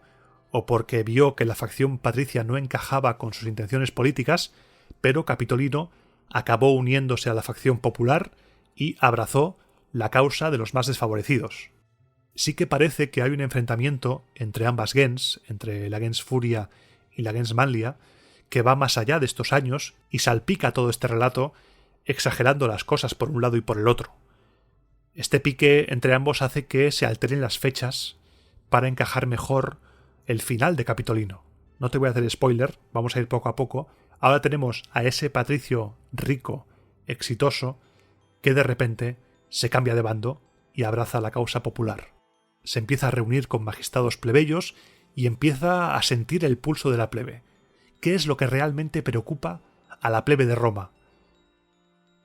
o porque vio que la facción patricia no encajaba con sus intenciones políticas, pero Capitolino acabó uniéndose a la facción popular y abrazó la causa de los más desfavorecidos. Sí que parece que hay un enfrentamiento entre ambas gens, entre la gens Furia y la gens Manlia, que va más allá de estos años y salpica todo este relato, exagerando las cosas por un lado y por el otro. Este pique entre ambos hace que se alteren las fechas para encajar mejor el final de Capitolino. No te voy a hacer spoiler, vamos a ir poco a poco. Ahora tenemos a ese patricio rico, exitoso, que de repente se cambia de bando y abraza la causa popular. Se empieza a reunir con magistrados plebeyos y empieza a sentir el pulso de la plebe. ¿Qué es lo que realmente preocupa a la plebe de Roma?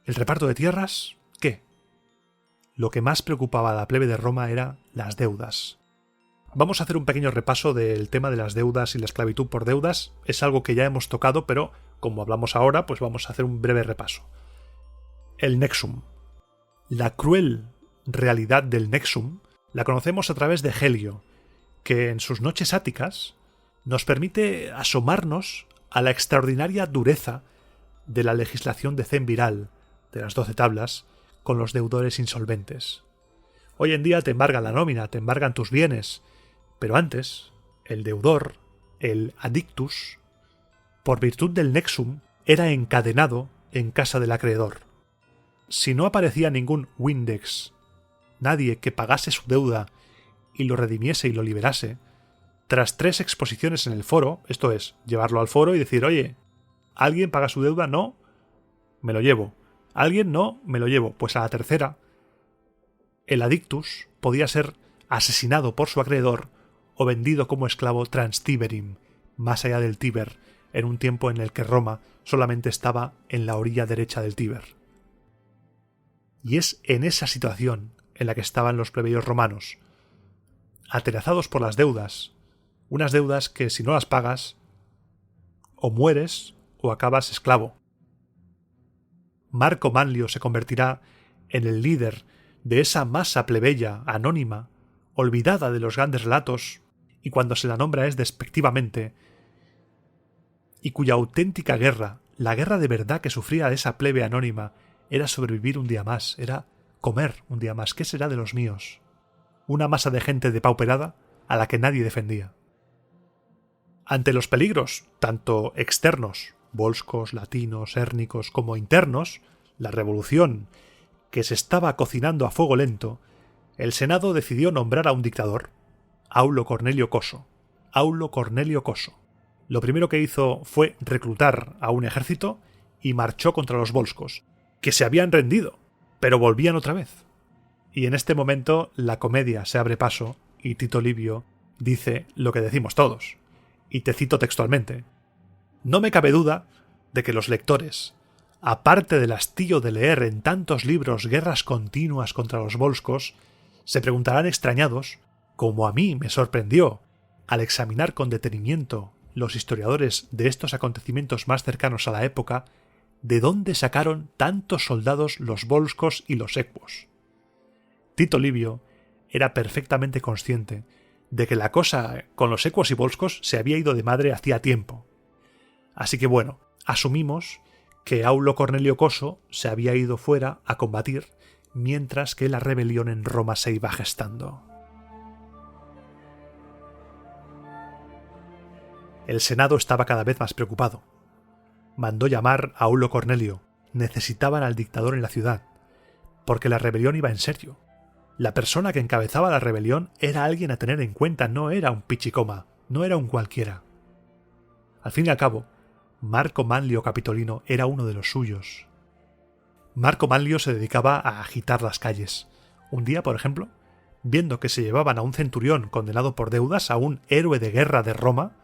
¿El reparto de tierras? ¿Qué? Lo que más preocupaba a la plebe de Roma era las deudas. Vamos a hacer un pequeño repaso del tema de las deudas y la esclavitud por deudas. Es algo que ya hemos tocado, pero como hablamos ahora, pues vamos a hacer un breve repaso. El Nexum. La cruel realidad del Nexum La conocemos a través de Helio, que en sus noches áticas nos permite asomarnos a la extraordinaria dureza de la legislación de Cenviral, de las 12 tablas, con los deudores insolventes. Hoy en día te embargan la nómina, te embargan tus bienes, pero antes, el deudor, el adictus, por virtud del nexum, era encadenado en casa del acreedor. Si no aparecía ningún Windex, nadie que pagase su deuda y lo redimiese y lo liberase, tras 3 exposiciones en el foro, esto es, llevarlo al foro y decir, oye, ¿alguien paga su deuda? No, me lo llevo. ¿Alguien? No, me lo llevo. Pues a la tercera, el adictus podía ser asesinado por su acreedor o vendido como esclavo trans Tiberim, más allá del Tíber, en un tiempo en el que Roma solamente estaba en la orilla derecha del Tíber. Y es en esa situación en la que estaban los plebeyos romanos, atenazados por las deudas, unas deudas que si no las pagas, o mueres o acabas esclavo. Marco Manlio se convertirá en el líder de esa masa plebeya anónima, olvidada de los grandes relatos, y cuando se la nombra es despectivamente, y cuya auténtica guerra, la guerra de verdad que sufría esa plebe anónima, era sobrevivir un día más, era comer un día más. ¿Qué será de los míos? Una masa de gente depauperada a la que nadie defendía. Ante los peligros, tanto externos, volscos, latinos, hérnicos, como internos, la revolución que se estaba cocinando a fuego lento, el Senado decidió nombrar a un dictador, Aulo Cornelio Coso. Aulo Cornelio Coso. Lo primero que hizo fue reclutar a un ejército y marchó contra los volscos, que se habían rendido, pero volvían otra vez. Y en este momento la comedia se abre paso y Tito Livio dice lo que decimos todos. Y te cito textualmente. No me cabe duda de que los lectores, aparte del hastío de leer en tantos libros guerras continuas contra los volscos, se preguntarán extrañados, como a mí me sorprendió, al examinar con detenimiento los historiadores de estos acontecimientos más cercanos a la época, de dónde sacaron tantos soldados los volscos y los equos. Tito Livio era perfectamente consciente de que la cosa con los equos y volscos se había ido de madre hacía tiempo. Así que bueno, asumimos que Aulo Cornelio Coso se había ido fuera a combatir, mientras que la rebelión en Roma se iba gestando. El Senado estaba cada vez más preocupado. Mandó llamar a Aulo Cornelio. Necesitaban al dictador en la ciudad, porque la rebelión iba en serio. La persona que encabezaba la rebelión era alguien a tener en cuenta, no era un pichicoma, no era un cualquiera. Al fin y al cabo, Marco Manlio Capitolino era uno de los suyos. Marco Manlio se dedicaba a agitar las calles. Un día, por ejemplo, viendo que se llevaban a un centurión condenado por deudas, a un héroe de guerra de Roma,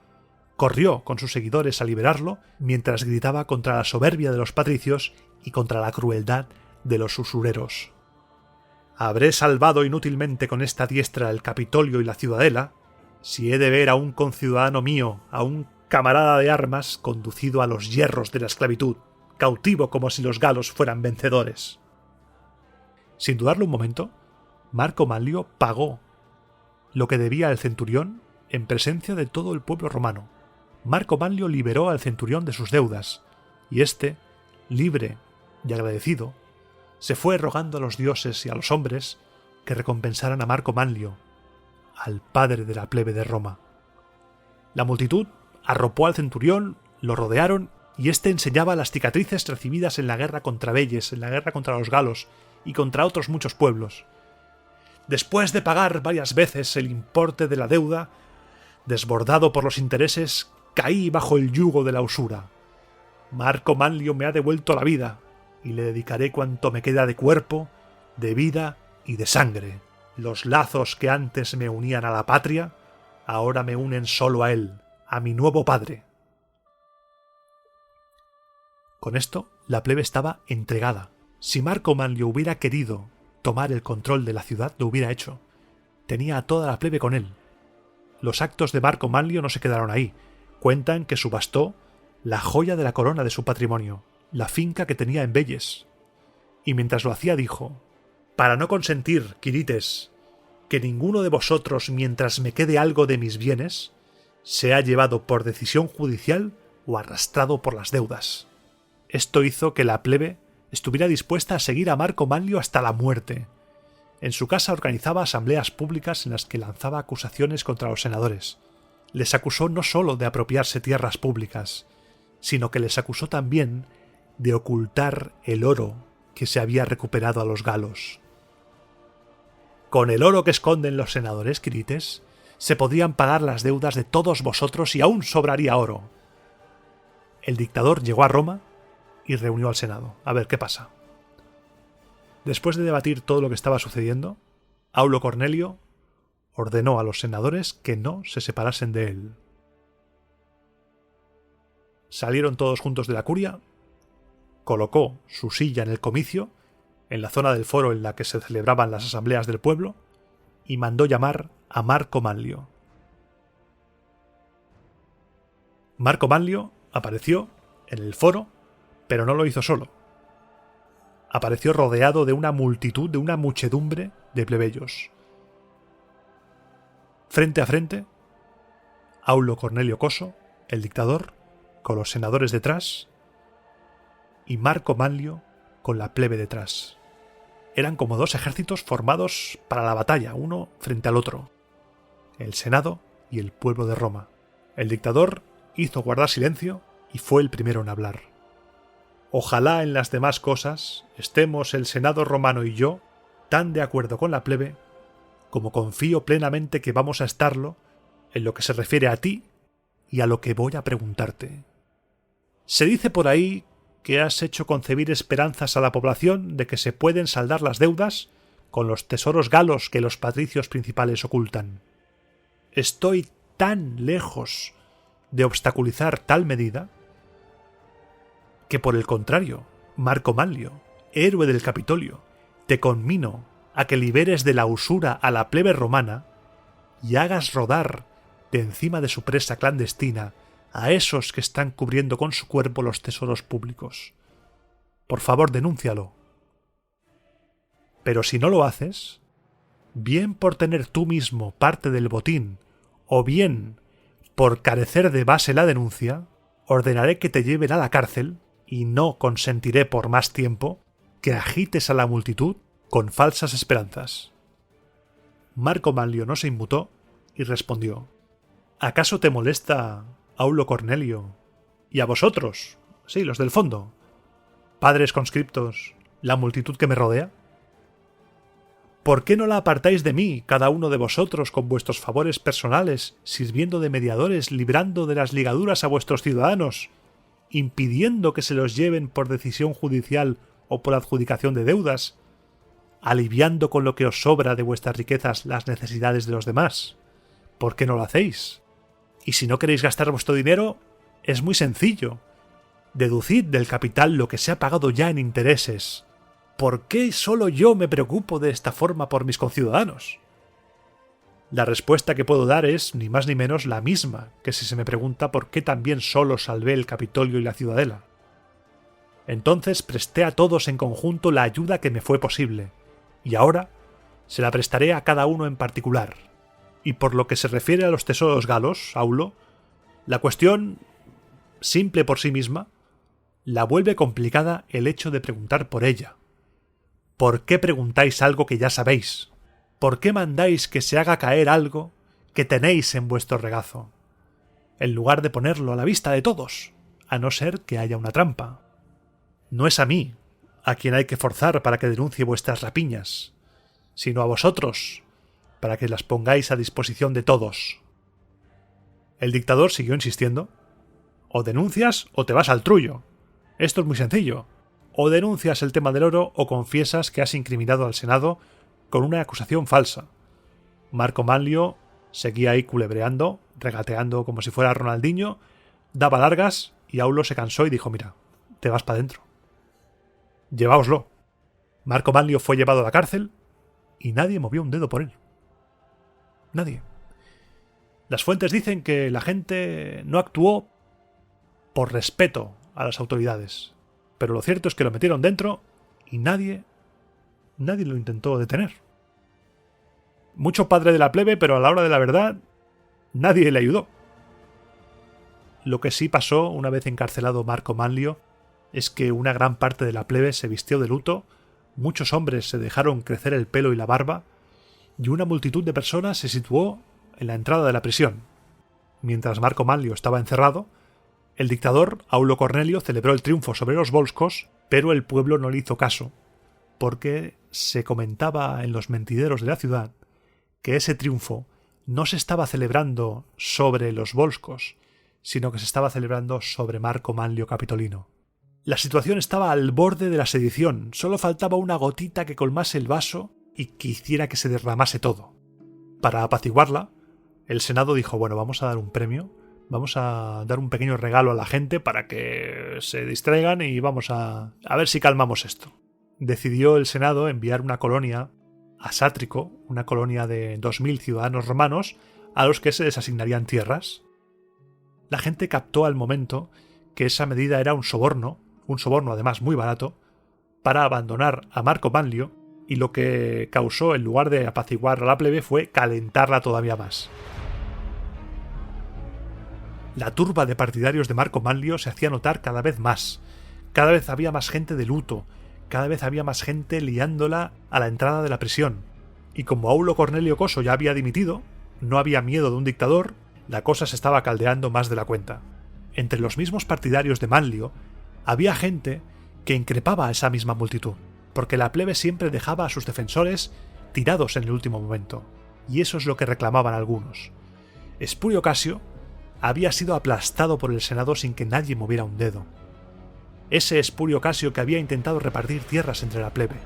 corrió con sus seguidores a liberarlo mientras gritaba contra la soberbia de los patricios y contra la crueldad de los usureros. Habré salvado inútilmente con esta diestra el Capitolio y la ciudadela, si he de ver a un conciudadano mío, a un camarada de armas, conducido a los hierros de la esclavitud, cautivo como si los galos fueran vencedores. Sin dudarlo un momento, Marco Manlio pagó lo que debía al centurión en presencia de todo el pueblo romano. Marco Manlio liberó al centurión de sus deudas, y éste, libre y agradecido, se fue rogando a los dioses y a los hombres que recompensaran a Marco Manlio, al padre de la plebe de Roma. La multitud arropó al centurión, lo rodearon, y éste enseñaba las cicatrices recibidas en la guerra contra Velles, en la guerra contra los galos y contra otros muchos pueblos. Después de pagar varias veces el importe de la deuda, desbordado por los intereses, caí bajo el yugo de la usura. Marco Manlio me ha devuelto la vida, y le dedicaré cuanto me queda de cuerpo, de vida y de sangre. Los lazos que antes me unían a la patria, ahora me unen solo a él, a mi nuevo padre. Con esto, la plebe estaba entregada. Si Marco Manlio hubiera querido tomar el control de la ciudad, lo hubiera hecho. Tenía a toda la plebe con él. Los actos de Marco Manlio no se quedaron ahí. Cuentan que subastó la joya de la corona de su patrimonio, la finca que tenía en Velles. Y mientras lo hacía dijo: «Para no consentir, Quirites, que ninguno de vosotros, mientras me quede algo de mis bienes, sea llevado por decisión judicial o arrastrado por las deudas. Esto hizo que la plebe estuviera dispuesta a seguir a Marco Manlio hasta la muerte. En su casa organizaba asambleas públicas en las que lanzaba acusaciones contra los senadores. Les acusó no solo de apropiarse tierras públicas, sino que les acusó también de ocultar el oro que se había recuperado a los galos. Con el oro que esconden los senadores quirites, se podrían pagar las deudas de todos vosotros y aún sobraría oro. El dictador llegó a Roma y reunió al Senado. A ver qué pasa. Después de debatir todo lo que estaba sucediendo, Aulo Cornelio ordenó a los senadores que no se separasen de él. Salieron todos juntos de la curia, colocó su silla en el comicio, en la zona del foro en la que se celebraban las asambleas del pueblo, y mandó llamar a Marco Manlio. Marco Manlio apareció en el foro, pero no lo hizo solo. Apareció rodeado de una multitud, de una muchedumbre de plebeyos. Frente a frente, Aulo Cornelio Coso, el dictador, con los senadores detrás, y Marco Manlio con la plebe detrás. Eran como dos ejércitos formados para la batalla, uno frente al otro. El Senado y el pueblo de Roma. El dictador hizo guardar silencio y fue el primero en hablar. Ojalá en las demás cosas estemos el Senado romano y yo tan de acuerdo con la plebe como confío plenamente que vamos a estarlo en lo que se refiere a ti y a lo que voy a preguntarte. Se dice por ahí que has hecho concebir esperanzas a la población de que se pueden saldar las deudas con los tesoros galos que los patricios principales ocultan. Estoy tan lejos de obstaculizar tal medida que, por el contrario, Marco Manlio, héroe del Capitolio, te conmino a que liberes de la usura a la plebe romana y hagas rodar de encima de su presa clandestina a esos que están cubriendo con su cuerpo los tesoros públicos. Por favor, denúncialo. Pero si no lo haces, bien por tener tú mismo parte del botín, o bien por carecer de base la denuncia, ordenaré que te lleven a la cárcel y no consentiré por más tiempo que agites a la multitud con falsas esperanzas. Marco Manlio no se inmutó y respondió: ¿Acaso te molesta, Aulo Cornelio, y a vosotros, sí, los del fondo, padres conscriptos, la multitud que me rodea? ¿Por qué no la apartáis de mí, cada uno de vosotros, con vuestros favores personales, sirviendo de mediadores, librando de las ligaduras a vuestros ciudadanos, impidiendo que se los lleven por decisión judicial o por adjudicación de deudas, aliviando con lo que os sobra de vuestras riquezas las necesidades de los demás? ¿Por qué no lo hacéis? Y si no queréis gastar vuestro dinero, es muy sencillo. Deducid del capital lo que se ha pagado ya en intereses. ¿Por qué solo yo me preocupo de esta forma por mis conciudadanos? La respuesta que puedo dar es ni más ni menos la misma que si se me pregunta por qué también solo salvé el Capitolio y la Ciudadela. Entonces presté a todos en conjunto la ayuda que me fue posible, y ahora se la prestaré a cada uno en particular. Y por lo que se refiere a los tesoros galos, Aulo, la cuestión, simple por sí misma, la vuelve complicada el hecho de preguntar por ella. ¿Por qué preguntáis algo que ya sabéis? ¿Por qué mandáis que se haga caer algo que tenéis en vuestro regazo, en lugar de ponerlo a la vista de todos, a no ser que haya una trampa? No es a mí a quien hay que forzar para que denuncie vuestras rapiñas, sino a vosotros, para que las pongáis a disposición de todos. El dictador siguió insistiendo: o denuncias o te vas al trullo. Esto es muy sencillo. O denuncias el tema del oro o confiesas que has incriminado al Senado con una acusación falsa. Marco Manlio seguía ahí culebreando, regateando como si fuera Ronaldinho, daba largas y Aulo se cansó y dijo: mira, te vas para adentro. Lleváoslo. Marco Manlio fue llevado a la cárcel y nadie movió un dedo por él. Nadie. Las fuentes dicen que la gente no actuó por respeto a las autoridades, pero lo cierto es que lo metieron dentro y nadie lo intentó detener. Mucho padre de la plebe, pero a la hora de la verdad, nadie le ayudó. Lo que sí pasó una vez encarcelado Marco Manlio es que una gran parte de la plebe se vistió de luto, muchos hombres se dejaron crecer el pelo y la barba, y una multitud de personas se situó en la entrada de la prisión. Mientras Marco Manlio estaba encerrado, el dictador Aulo Cornelio celebró el triunfo sobre los volscos, pero el pueblo no le hizo caso, porque se comentaba en los mentideros de la ciudad que ese triunfo no se estaba celebrando sobre los volscos, sino que se estaba celebrando sobre Marco Manlio Capitolino. La situación estaba al borde de la sedición, solo faltaba una gotita que colmase el vaso y que hiciera que se derramase todo. Para apaciguarla, el Senado dijo, bueno, vamos a dar un premio, vamos a dar un pequeño regalo a la gente para que se distraigan y vamos a ver si calmamos esto. Decidió el Senado enviar una colonia a Sátrico, una colonia de 2000 ciudadanos romanos, a los que se les asignarían tierras. La gente captó al momento que esa medida era un soborno además muy barato, para abandonar a Marco Manlio, y lo que causó, en lugar de apaciguar a la plebe, fue calentarla todavía más. La turba de partidarios de Marco Manlio se hacía notar cada vez más. Cada vez había más gente de luto, cada vez había más gente liándola a la entrada de la prisión. Y como Aulo Cornelio Coso ya había dimitido, no había miedo de un dictador, la cosa se estaba caldeando más de la cuenta. Entre los mismos partidarios de Manlio había gente que increpaba a esa misma multitud, porque la plebe siempre dejaba a sus defensores tirados en el último momento, y eso es lo que reclamaban algunos. Espurio Casio había sido aplastado por el Senado sin que nadie moviera un dedo. Ese Espurio Casio que había intentado repartir tierras entre la plebe.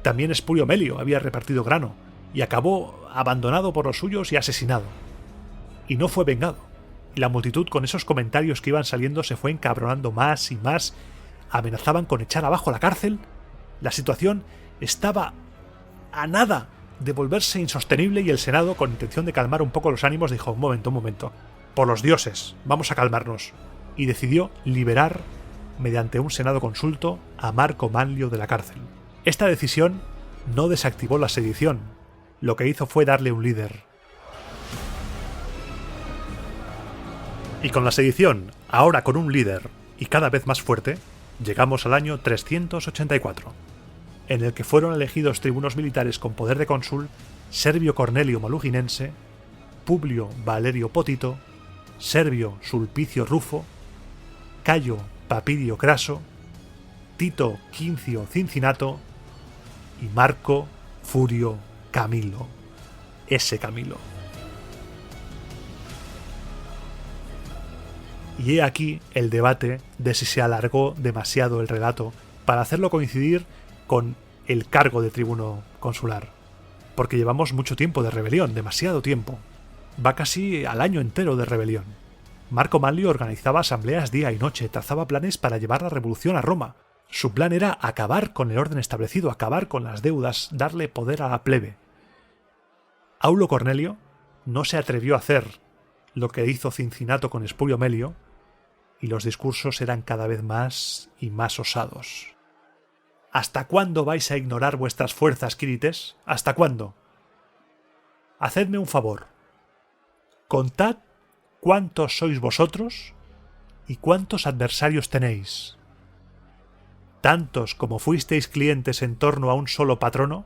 También Espurio Melio había repartido grano, y acabó abandonado por los suyos y asesinado. Y no fue vengado. Y la multitud, con esos comentarios que iban saliendo, se fue encabronando más y más. Amenazaban con echar abajo la cárcel. La situación estaba a nada de volverse insostenible y el Senado, con intención de calmar un poco los ánimos, dijo, un momento, por los dioses, vamos a calmarnos. Y decidió liberar, mediante un Senado consulto, a Marco Manlio de la cárcel. Esta decisión no desactivó la sedición. Lo que hizo fue darle un líder. Y con la sedición, ahora con un líder y cada vez más fuerte, llegamos al año 384, en el que fueron elegidos tribunos militares con poder de cónsul Servio Cornelio Maluginense, Publio Valerio Potito, Servio Sulpicio Rufo, Cayo Papidio Craso, Tito Quincio Cincinato y Marco Furio Camilo, ese Camilo. Y he aquí el debate de si se alargó demasiado el relato para hacerlo coincidir con el cargo de tribuno consular. Porque llevamos mucho tiempo de rebelión, demasiado tiempo. Va casi al año entero de rebelión. Marco Manlio organizaba asambleas día y noche, trazaba planes para llevar la revolución a Roma. Su plan era acabar con el orden establecido, acabar con las deudas, darle poder a la plebe. Aulo Cornelio no se atrevió a hacer lo que hizo Cincinato con Espurio Melio, y los discursos eran cada vez más y más osados. ¿Hasta cuándo vais a ignorar vuestras fuerzas, Quirites? ¿Hasta cuándo? Hacedme un favor. Contad cuántos sois vosotros y cuántos adversarios tenéis. Tantos como fuisteis clientes en torno a un solo patrono,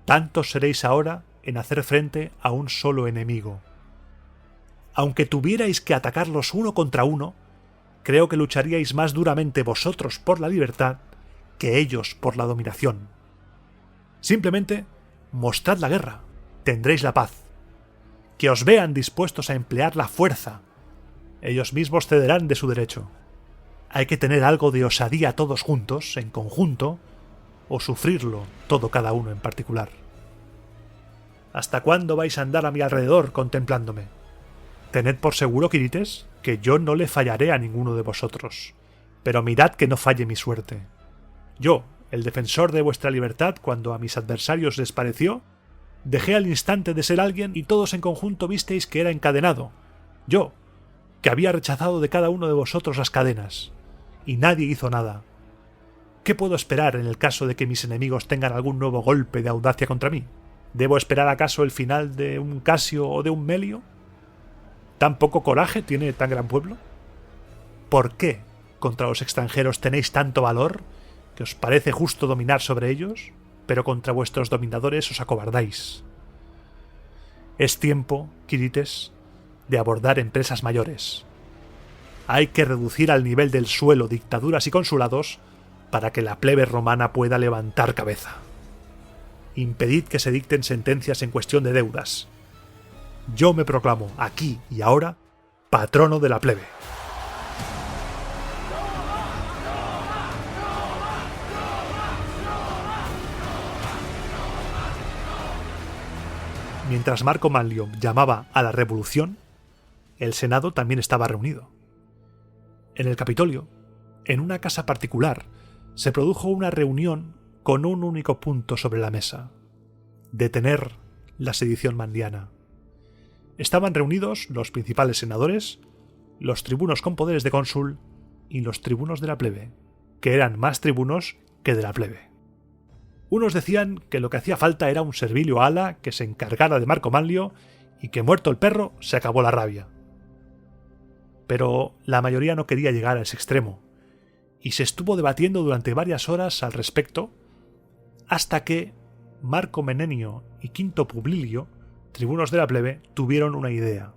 tantos seréis ahora en hacer frente a un solo enemigo. Aunque tuvierais que atacarlos uno contra uno, creo que lucharíais más duramente vosotros por la libertad que ellos por la dominación. Simplemente mostrad la guerra, tendréis la paz. Que os vean dispuestos a emplear la fuerza, ellos mismos cederán de su derecho. Hay que tener algo de osadía todos juntos, en conjunto, o sufrirlo todo cada uno en particular. ¿Hasta cuándo vais a andar a mi alrededor contemplándome? Tened por seguro, Quirites, que yo no le fallaré a ninguno de vosotros, pero mirad que no falle mi suerte. Yo, el defensor de vuestra libertad, cuando a mis adversarios les pareció, dejé al instante de ser alguien y todos en conjunto visteis que era encadenado. Yo, que había rechazado de cada uno de vosotros las cadenas, y nadie hizo nada. ¿Qué puedo esperar en el caso de que mis enemigos tengan algún nuevo golpe de audacia contra mí? ¿Debo esperar acaso el final de un Casio o de un Melio? ¿Tan poco coraje tiene tan gran pueblo? ¿Por qué contra los extranjeros tenéis tanto valor que os parece justo dominar sobre ellos, pero contra vuestros dominadores os acobardáis? Es tiempo, Quirites, de abordar empresas mayores. Hay que reducir al nivel del suelo dictaduras y consulados para que la plebe romana pueda levantar cabeza. Impedid que se dicten sentencias en cuestión de deudas. Yo me proclamo, aquí y ahora, patrono de la plebe. Mientras Marco Manlio llamaba a la revolución, el Senado también estaba reunido. En el Capitolio, en una casa particular, se produjo una reunión con un único punto sobre la mesa: detener la sedición manliana. Estaban reunidos los principales senadores, los tribunos con poderes de cónsul y los tribunos de la plebe, que eran más tribunos que de la plebe. Unos decían que lo que hacía falta era un servilio ala que se encargara de Marco Manlio y que, muerto el perro, se acabó la rabia. Pero la mayoría no quería llegar a ese extremo, y se estuvo debatiendo durante varias horas al respecto, hasta que Marco Menenio y Quinto Publilio, tribunos de la plebe, tuvieron una idea.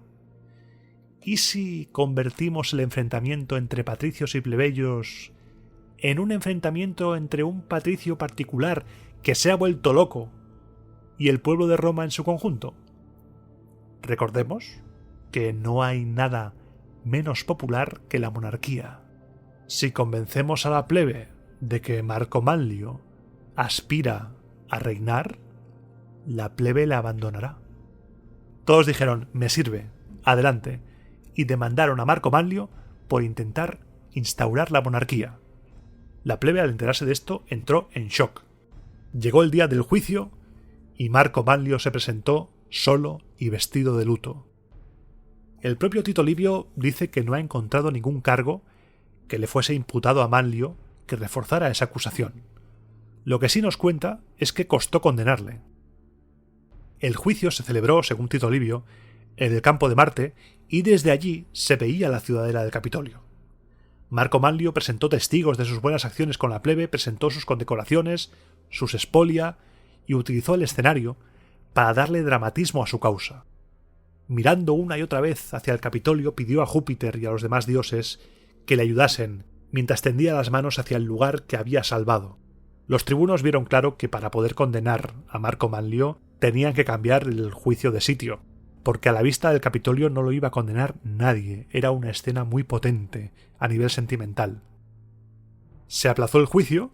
¿Y si convertimos el enfrentamiento entre patricios y plebeyos en un enfrentamiento entre un patricio particular que se ha vuelto loco y el pueblo de Roma en su conjunto? Recordemos que no hay nada menos popular que la monarquía. Si convencemos a la plebe de que Marco Manlio aspira a reinar, la plebe la abandonará. Todos dijeron: me sirve, adelante, y demandaron a Marco Manlio por intentar instaurar la monarquía. La plebe, al enterarse de esto, entró en shock. Llegó el día del juicio y Marco Manlio se presentó solo y vestido de luto. El propio Tito Livio dice que no ha encontrado ningún cargo que le fuese imputado a Manlio que reforzara esa acusación. Lo que sí nos cuenta es que costó condenarle. El juicio se celebró, según Tito Livio, en el campo de Marte, y desde allí se veía la ciudadela del Capitolio. Marco Manlio presentó testigos de sus buenas acciones con la plebe, presentó sus condecoraciones, sus expolia, y utilizó el escenario para darle dramatismo a su causa. Mirando una y otra vez hacia el Capitolio, pidió a Júpiter y a los demás dioses que le ayudasen, mientras tendía las manos hacia el lugar que había salvado. Los tribunos vieron claro que para poder condenar a Marco Manlio tenían que cambiar el juicio de sitio, porque a la vista del Capitolio no lo iba a condenar nadie. Era una escena muy potente a nivel sentimental. Se aplazó el juicio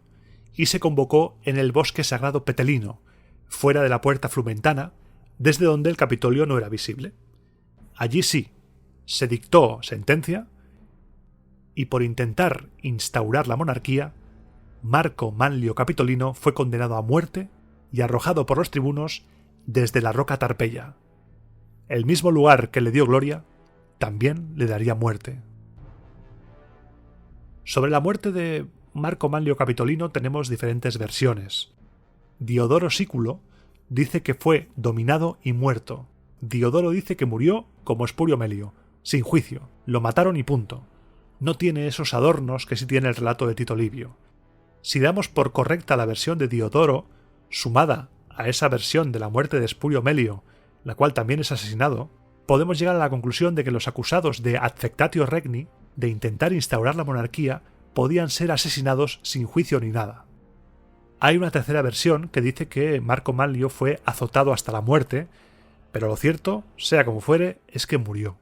y se convocó en el bosque sagrado petelino, fuera de la puerta flumentana, desde donde el Capitolio no era visible. Allí sí, se dictó sentencia, y por intentar instaurar la monarquía, Marco Manlio Capitolino fue condenado a muerte y arrojado por los tribunos desde la roca Tarpeya. El mismo lugar que le dio gloria, también le daría muerte. Sobre la muerte de Marco Manlio Capitolino tenemos diferentes versiones. Diodoro Sículo dice que fue dominado y muerto. Diodoro dice que murió como Espurio Melio, sin juicio, lo mataron y punto. No tiene esos adornos que sí tiene el relato de Tito Livio. Si damos por correcta la versión de Diodoro, sumada a esa versión de la muerte de Espurio Melio, la cual también es asesinado, podemos llegar a la conclusión de que los acusados de adfectatio regni, de intentar instaurar la monarquía, podían ser asesinados sin juicio ni nada. Hay una tercera versión que dice que Marco Manlio fue azotado hasta la muerte, pero lo cierto, sea como fuere, es que murió.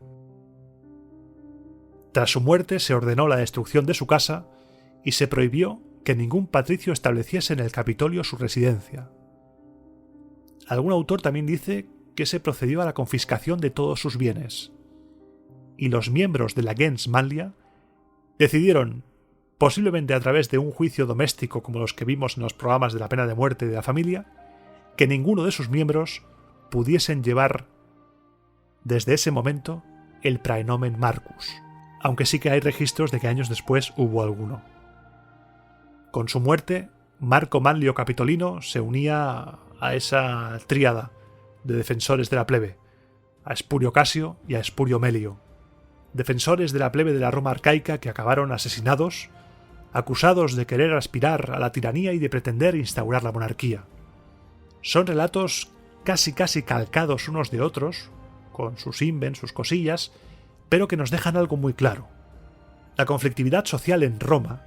Tras su muerte se ordenó la destrucción de su casa y se prohibió que ningún patricio estableciese en el Capitolio su residencia. Algún autor también dice que se procedió a la confiscación de todos sus bienes, y los miembros de la gens Manlia decidieron, posiblemente a través de un juicio doméstico como los que vimos en los programas de la pena de muerte de la familia, que ninguno de sus miembros pudiesen llevar desde ese momento el praenomen Marcus, aunque sí que hay registros de que años después hubo alguno. Con su muerte, Marco Manlio Capitolino se unía a esa tríada de defensores de la plebe, a Espurio Casio y a Espurio Melio, defensores de la plebe de la Roma arcaica que acabaron asesinados, acusados de querer aspirar a la tiranía y de pretender instaurar la monarquía. Son relatos casi calcados unos de otros, con sus invents, sus cosillas, pero que nos dejan algo muy claro. La conflictividad social en Roma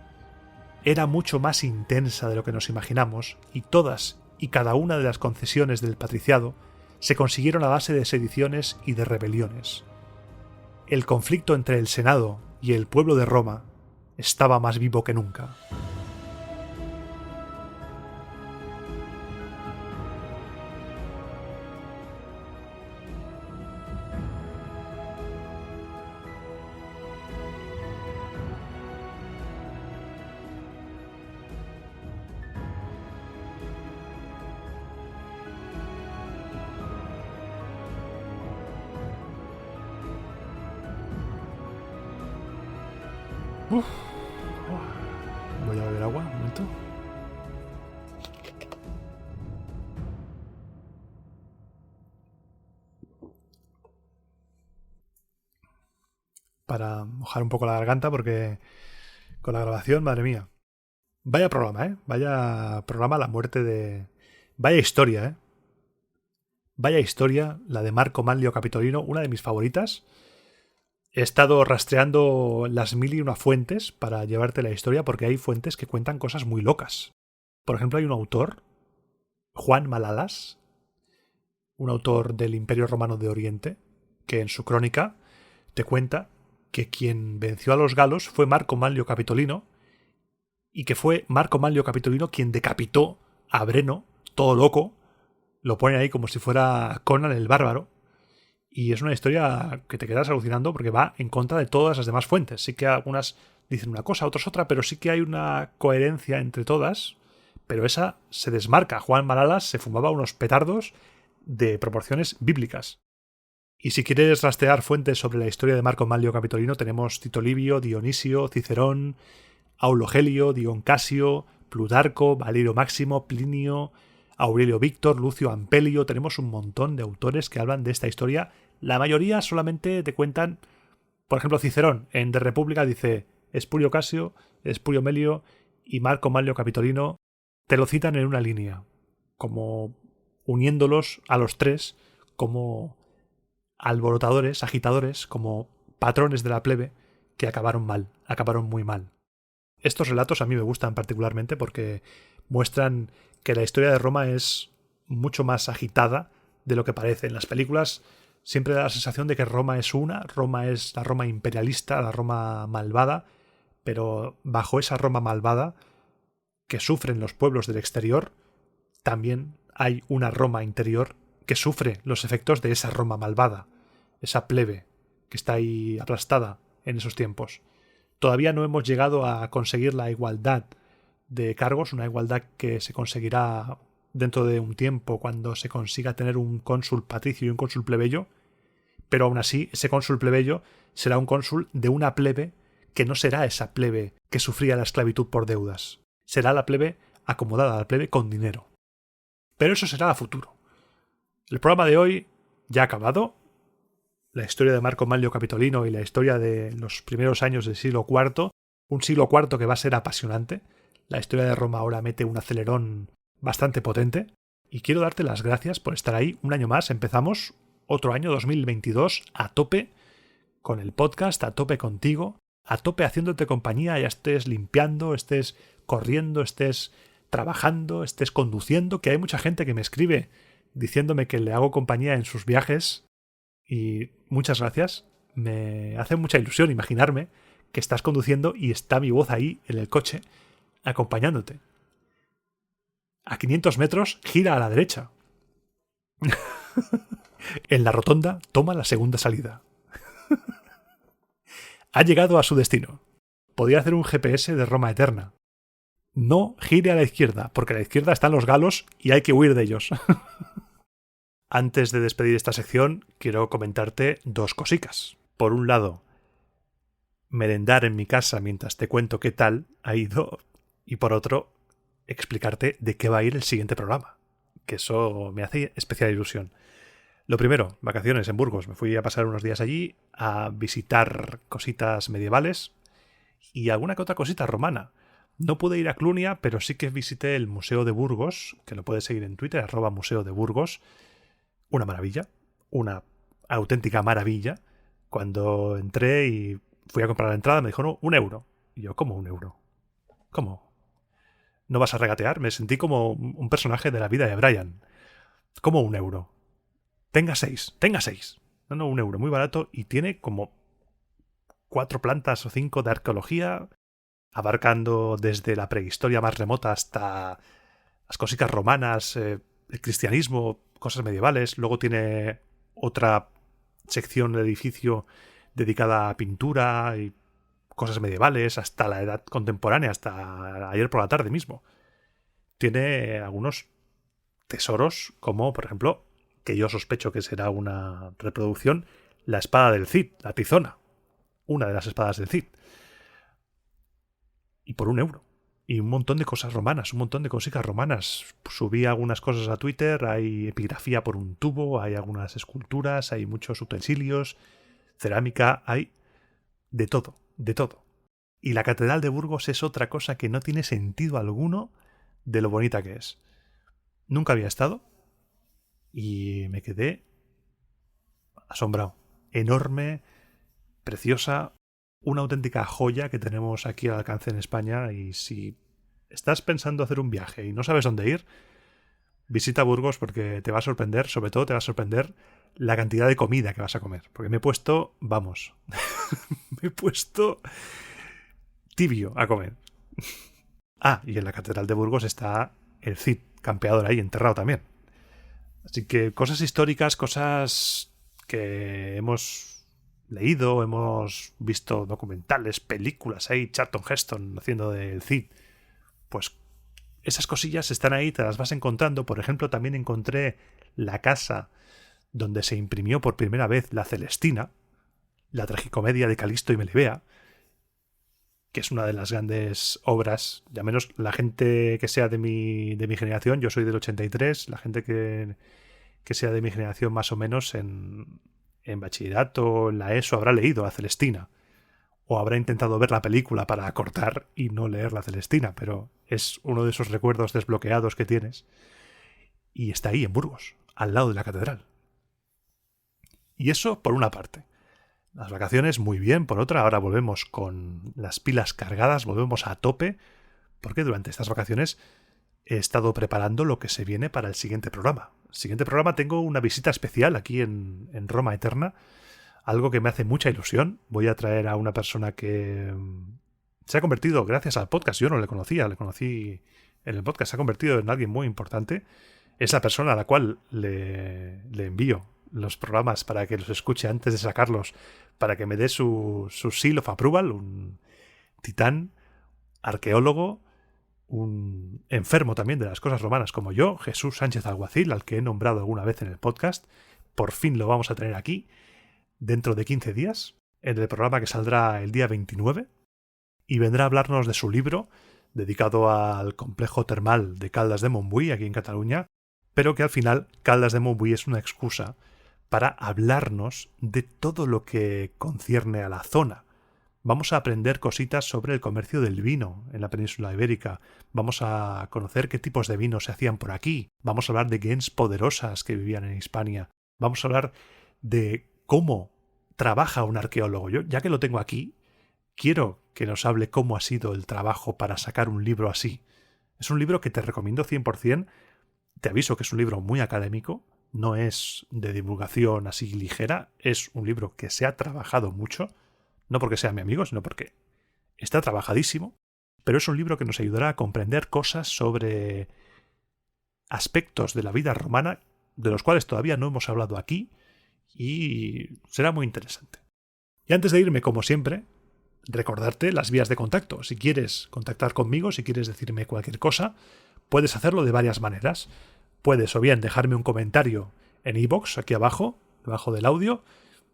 era mucho más intensa de lo que nos imaginamos, y todas y cada una de las concesiones del patriciado se consiguieron a base de sediciones y de rebeliones. El conflicto entre el Senado y el pueblo de Roma estaba más vivo que nunca. Voy a beber agua, un momento. Para mojar un poco la garganta porque con la grabación, madre mía. Vaya programa, ¿eh? Vaya programa la muerte de... Vaya historia, ¿eh? Vaya historia, la de Marco Manlio Capitolino, una de mis favoritas. He estado rastreando las 1001 fuentes para llevarte la historia porque hay fuentes que cuentan cosas muy locas. Por ejemplo, hay un autor, Juan Malalas, un autor del Imperio Romano de Oriente, que en su crónica te cuenta que quien venció a los galos fue Marco Manlio Capitolino y que fue Marco Manlio Capitolino quien decapitó a Breno, todo loco. Lo pone ahí como si fuera Conan el Bárbaro. Y es una historia que te quedas alucinando porque va en contra de todas las demás fuentes. Sí que algunas dicen una cosa, otras otra, pero sí que hay una coherencia entre todas. Pero esa se desmarca. Juan Malalas se fumaba unos petardos de proporciones bíblicas. Y si quieres rastrear fuentes sobre la historia de Marco Manlio Capitolino, tenemos Tito Livio, Dionisio, Cicerón, Aulo Gelio, Dion Casio, Plutarco, Valerio Máximo, Plinio, Aurelio Víctor, Lucio Ampelio. Tenemos un montón de autores que hablan de esta historia. La mayoría solamente te cuentan, por ejemplo, Cicerón en De República dice Espurio Casio, Espurio Melio y Marco Manlio Capitolino. Te lo citan en una línea, como uniéndolos a los tres como alborotadores, agitadores, como patrones de la plebe que acabaron mal, acabaron muy mal. Estos relatos a mí me gustan particularmente porque muestran que la historia de Roma es mucho más agitada de lo que parece. En las películas siempre da la sensación de que Roma es Roma es la Roma imperialista, la Roma malvada, pero bajo esa Roma malvada que sufren los pueblos del exterior, también hay una Roma interior que sufre los efectos de esa Roma malvada, esa plebe que está ahí aplastada en esos tiempos. Todavía no hemos llegado a conseguir la igualdad de cargos, una igualdad que se conseguirá dentro de un tiempo cuando se consiga tener un cónsul patricio y un cónsul plebeyo, pero aún así ese cónsul plebeyo será un cónsul de una plebe que no será esa plebe que sufría la esclavitud por deudas, será la plebe acomodada, la plebe con dinero. Pero eso será a futuro. El programa de hoy ya ha acabado. La historia de Marco Manlio Capitolino y la historia de los primeros años del siglo IV, un siglo IV que va a ser apasionante. La historia de Roma ahora mete un acelerón bastante potente y quiero darte las gracias por estar ahí un año más. Empezamos otro año 2022 a tope con el podcast, a tope contigo, a tope haciéndote compañía, ya estés limpiando, estés corriendo, estés trabajando, estés conduciendo, que hay mucha gente que me escribe diciéndome que le hago compañía en sus viajes. Y muchas gracias, me hace mucha ilusión imaginarme que estás conduciendo y está mi voz ahí en el coche acompañándote. A 500 metros, gira a la derecha. En la rotonda, toma la segunda salida. Ha llegado a su destino. Podría hacer un GPS de Roma eterna. No gire a la izquierda, porque a la izquierda están los galos y hay que huir de ellos. Antes de despedir esta sección, quiero comentarte dos cositas. Por un lado, merendar en mi casa mientras te cuento qué tal ha ido. Y por otro, explicarte de qué va a ir el siguiente programa. que eso me hace especial ilusión. Lo primero, vacaciones en Burgos. Me fui a pasar unos días allí a visitar cositas medievales y alguna que otra cosita romana. No pude ir a Clunia, pero sí que visité el Museo de Burgos, que lo puedes seguir en Twitter, @Museo de Burgos. Una maravilla, una auténtica maravilla. Cuando entré y fui a comprar la entrada me dijo, no, 1 euro. Y yo, ¿cómo 1 euro? ¿Cómo? ¿No vas a regatear? Me sentí como un personaje de la vida de Brian. ¿Cómo 1 euro? Tenga 6. No, 1 euro, muy barato y tiene como 4 plantas o 5 de arqueología, abarcando desde la prehistoria más remota hasta las cositas romanas, el cristianismo, cosas medievales. Luego tiene otra sección del edificio dedicada a pintura y cosas medievales, hasta la edad contemporánea, hasta ayer por la tarde mismo. Tiene algunos tesoros, como por ejemplo, que yo sospecho que será una reproducción, la espada del Cid, la tizona. Una de las espadas del Cid. Y por 1 euro. Y un montón de cosas romanas, un montón de cositas romanas. Subí algunas cosas a Twitter, hay epigrafía por un tubo, hay algunas esculturas, hay muchos utensilios, cerámica, hay de todo, de todo. Y la Catedral de Burgos es otra cosa que no tiene sentido alguno de lo bonita que es. Nunca había estado y me quedé asombrado. Enorme, preciosa, una auténtica joya que tenemos aquí al alcance en España. Y si estás pensando hacer un viaje y no sabes dónde ir, visita Burgos porque te va a sorprender, sobre todo te va a sorprender la cantidad de comida que vas a comer. Porque me he puesto, vamos, me he puesto tibio a comer. Ah, y en la Catedral de Burgos está el Cid, campeador ahí, enterrado también. Así que cosas históricas, cosas que hemos leído, hemos visto documentales, películas ahí, Charlton Heston haciendo del Cid. Pues esas cosillas están ahí, te las vas encontrando. Por ejemplo, también encontré la casa donde se imprimió por primera vez la Celestina, la tragicomedia de Calisto y Melibea, que es una de las grandes obras, ya menos la gente que sea de mi generación, yo soy del 83, la gente que sea de mi generación más o menos en bachillerato, en la ESO, habrá leído la Celestina, o habrá intentado ver la película para acortar y no leer la Celestina, pero es uno de esos recuerdos desbloqueados que tienes, y está ahí en Burgos, al lado de la catedral. Y eso por una parte. Las vacaciones muy bien, por otra, ahora volvemos con las pilas cargadas, volvemos a tope, porque durante estas vacaciones he estado preparando lo que se viene para el siguiente programa. El siguiente programa tengo una visita especial aquí en Roma Eterna, algo que me hace mucha ilusión. Voy a traer a una persona que se ha convertido, gracias al podcast, yo no le conocía, le conocí en el podcast, se ha convertido en alguien muy importante. Es la persona a la cual le envío los programas para que los escuche antes de sacarlos, para que me dé su seal of approval, un titán, arqueólogo, un enfermo también de las cosas romanas como yo, Jesús Sánchez Alguacil, al que he nombrado alguna vez en el podcast. Por fin lo vamos a tener aquí, dentro de 15 días, en el programa que saldrá el día 29, y vendrá a hablarnos de su libro, dedicado al complejo termal de Caldas de Montbui, aquí en Cataluña, pero que al final Caldas de Montbui es una excusa para hablarnos de todo lo que concierne a la zona. Vamos a aprender cositas sobre el comercio del vino en la península ibérica. Vamos a conocer qué tipos de vinos se hacían por aquí. Vamos a hablar de gens poderosas que vivían en Hispania. Vamos a hablar de cómo trabaja un arqueólogo. Yo, ya que lo tengo aquí, quiero que nos hable cómo ha sido el trabajo para sacar un libro así. Es un libro que te recomiendo 100%. Te aviso que es un libro muy académico. No es de divulgación así ligera. Es un libro que se ha trabajado mucho. No porque sea mi amigo, sino porque está trabajadísimo, pero es un libro que nos ayudará a comprender cosas sobre aspectos de la vida romana de los cuales todavía no hemos hablado aquí y será muy interesante. Y antes de irme, como siempre, recordarte las vías de contacto. Si quieres contactar conmigo, si quieres decirme cualquier cosa, puedes hacerlo de varias maneras. Puedes o bien dejarme un comentario en iVoox, aquí abajo, debajo del audio.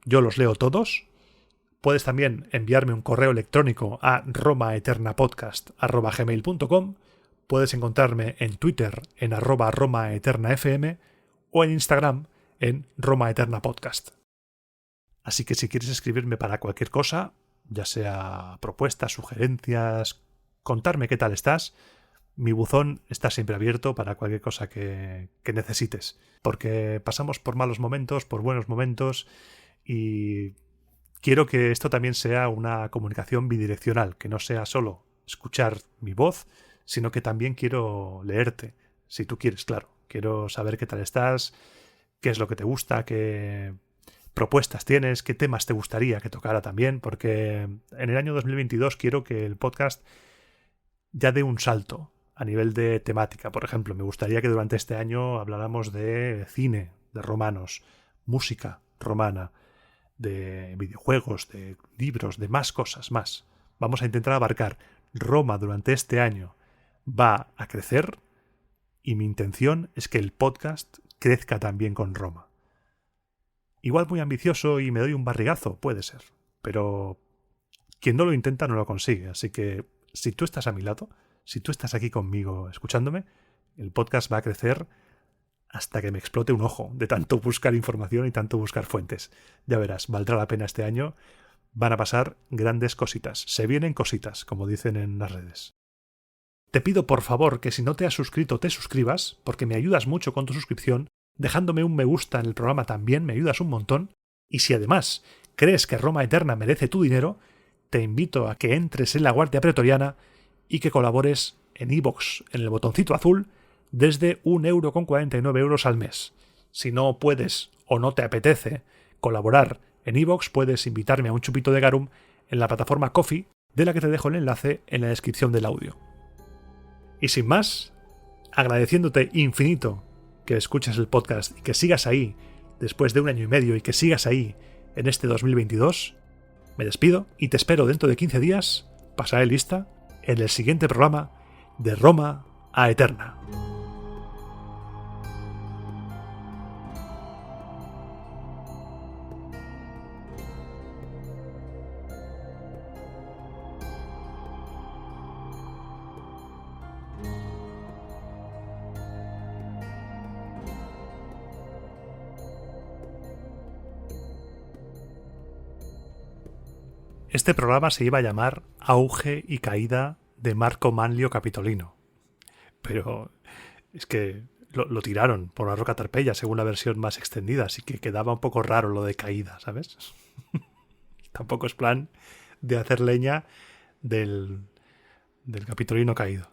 Yo los leo todos. Puedes también enviarme un correo electrónico a romaeternapodcast@gmail.com. puedes encontrarme en Twitter en @RomaEternaFM o en Instagram en RomaEternaPodcast. Así que si quieres escribirme para cualquier cosa, ya sea propuestas, sugerencias, contarme qué tal estás, mi buzón está siempre abierto para cualquier cosa que necesites. Porque pasamos por malos momentos, por buenos momentos, y quiero que esto también sea una comunicación bidireccional, que no sea solo escuchar mi voz, sino que también quiero leerte, si tú quieres, claro. Quiero saber qué tal estás, qué es lo que te gusta, qué propuestas tienes, qué temas te gustaría que tocara también, porque en el año 2022 quiero que el podcast ya dé un salto a nivel de temática. Por ejemplo, me gustaría que durante este año habláramos de cine, de romanos, música romana, de videojuegos, de libros, de más cosas, más. Vamos a intentar abarcar. Roma durante este año va a crecer y mi intención es que el podcast crezca también con Roma. Igual muy ambicioso y me doy un barrigazo, puede ser, pero quien no lo intenta no lo consigue, así que si tú estás a mi lado, si tú estás aquí conmigo escuchándome, el podcast va a crecer hasta que me explote un ojo de tanto buscar información y tanto buscar fuentes. Ya verás, valdrá la pena este año. Van a pasar grandes cositas. Se vienen cositas, como dicen en las redes. Te pido por favor que si no te has suscrito te suscribas, porque me ayudas mucho con tu suscripción. Dejándome un me gusta en el programa también me ayudas un montón. Y si además crees que Roma Eterna merece tu dinero, te invito a que entres en la Guardia Pretoriana y que colabores en iVoox, en el botoncito azul, desde 1,49 € al mes. Si no puedes o no te apetece colaborar en iVoox, puedes invitarme a un chupito de garum en la plataforma Ko-fi, de la que te dejo el enlace en la descripción del audio. Y sin más, agradeciéndote infinito que escuches el podcast y que sigas ahí después de 1 año y medio y que sigas ahí en este 2022, me despido y te espero dentro de 15 días, pasaré lista, en el siguiente programa de Roma a Eterna. Este programa se iba a llamar Auge y Caída de Marco Manlio Capitolino. Pero es que lo tiraron por la roca Tarpeya según la versión más extendida, así que quedaba un poco raro lo de caída, ¿sabes? Tampoco es plan de hacer leña del Capitolino caído.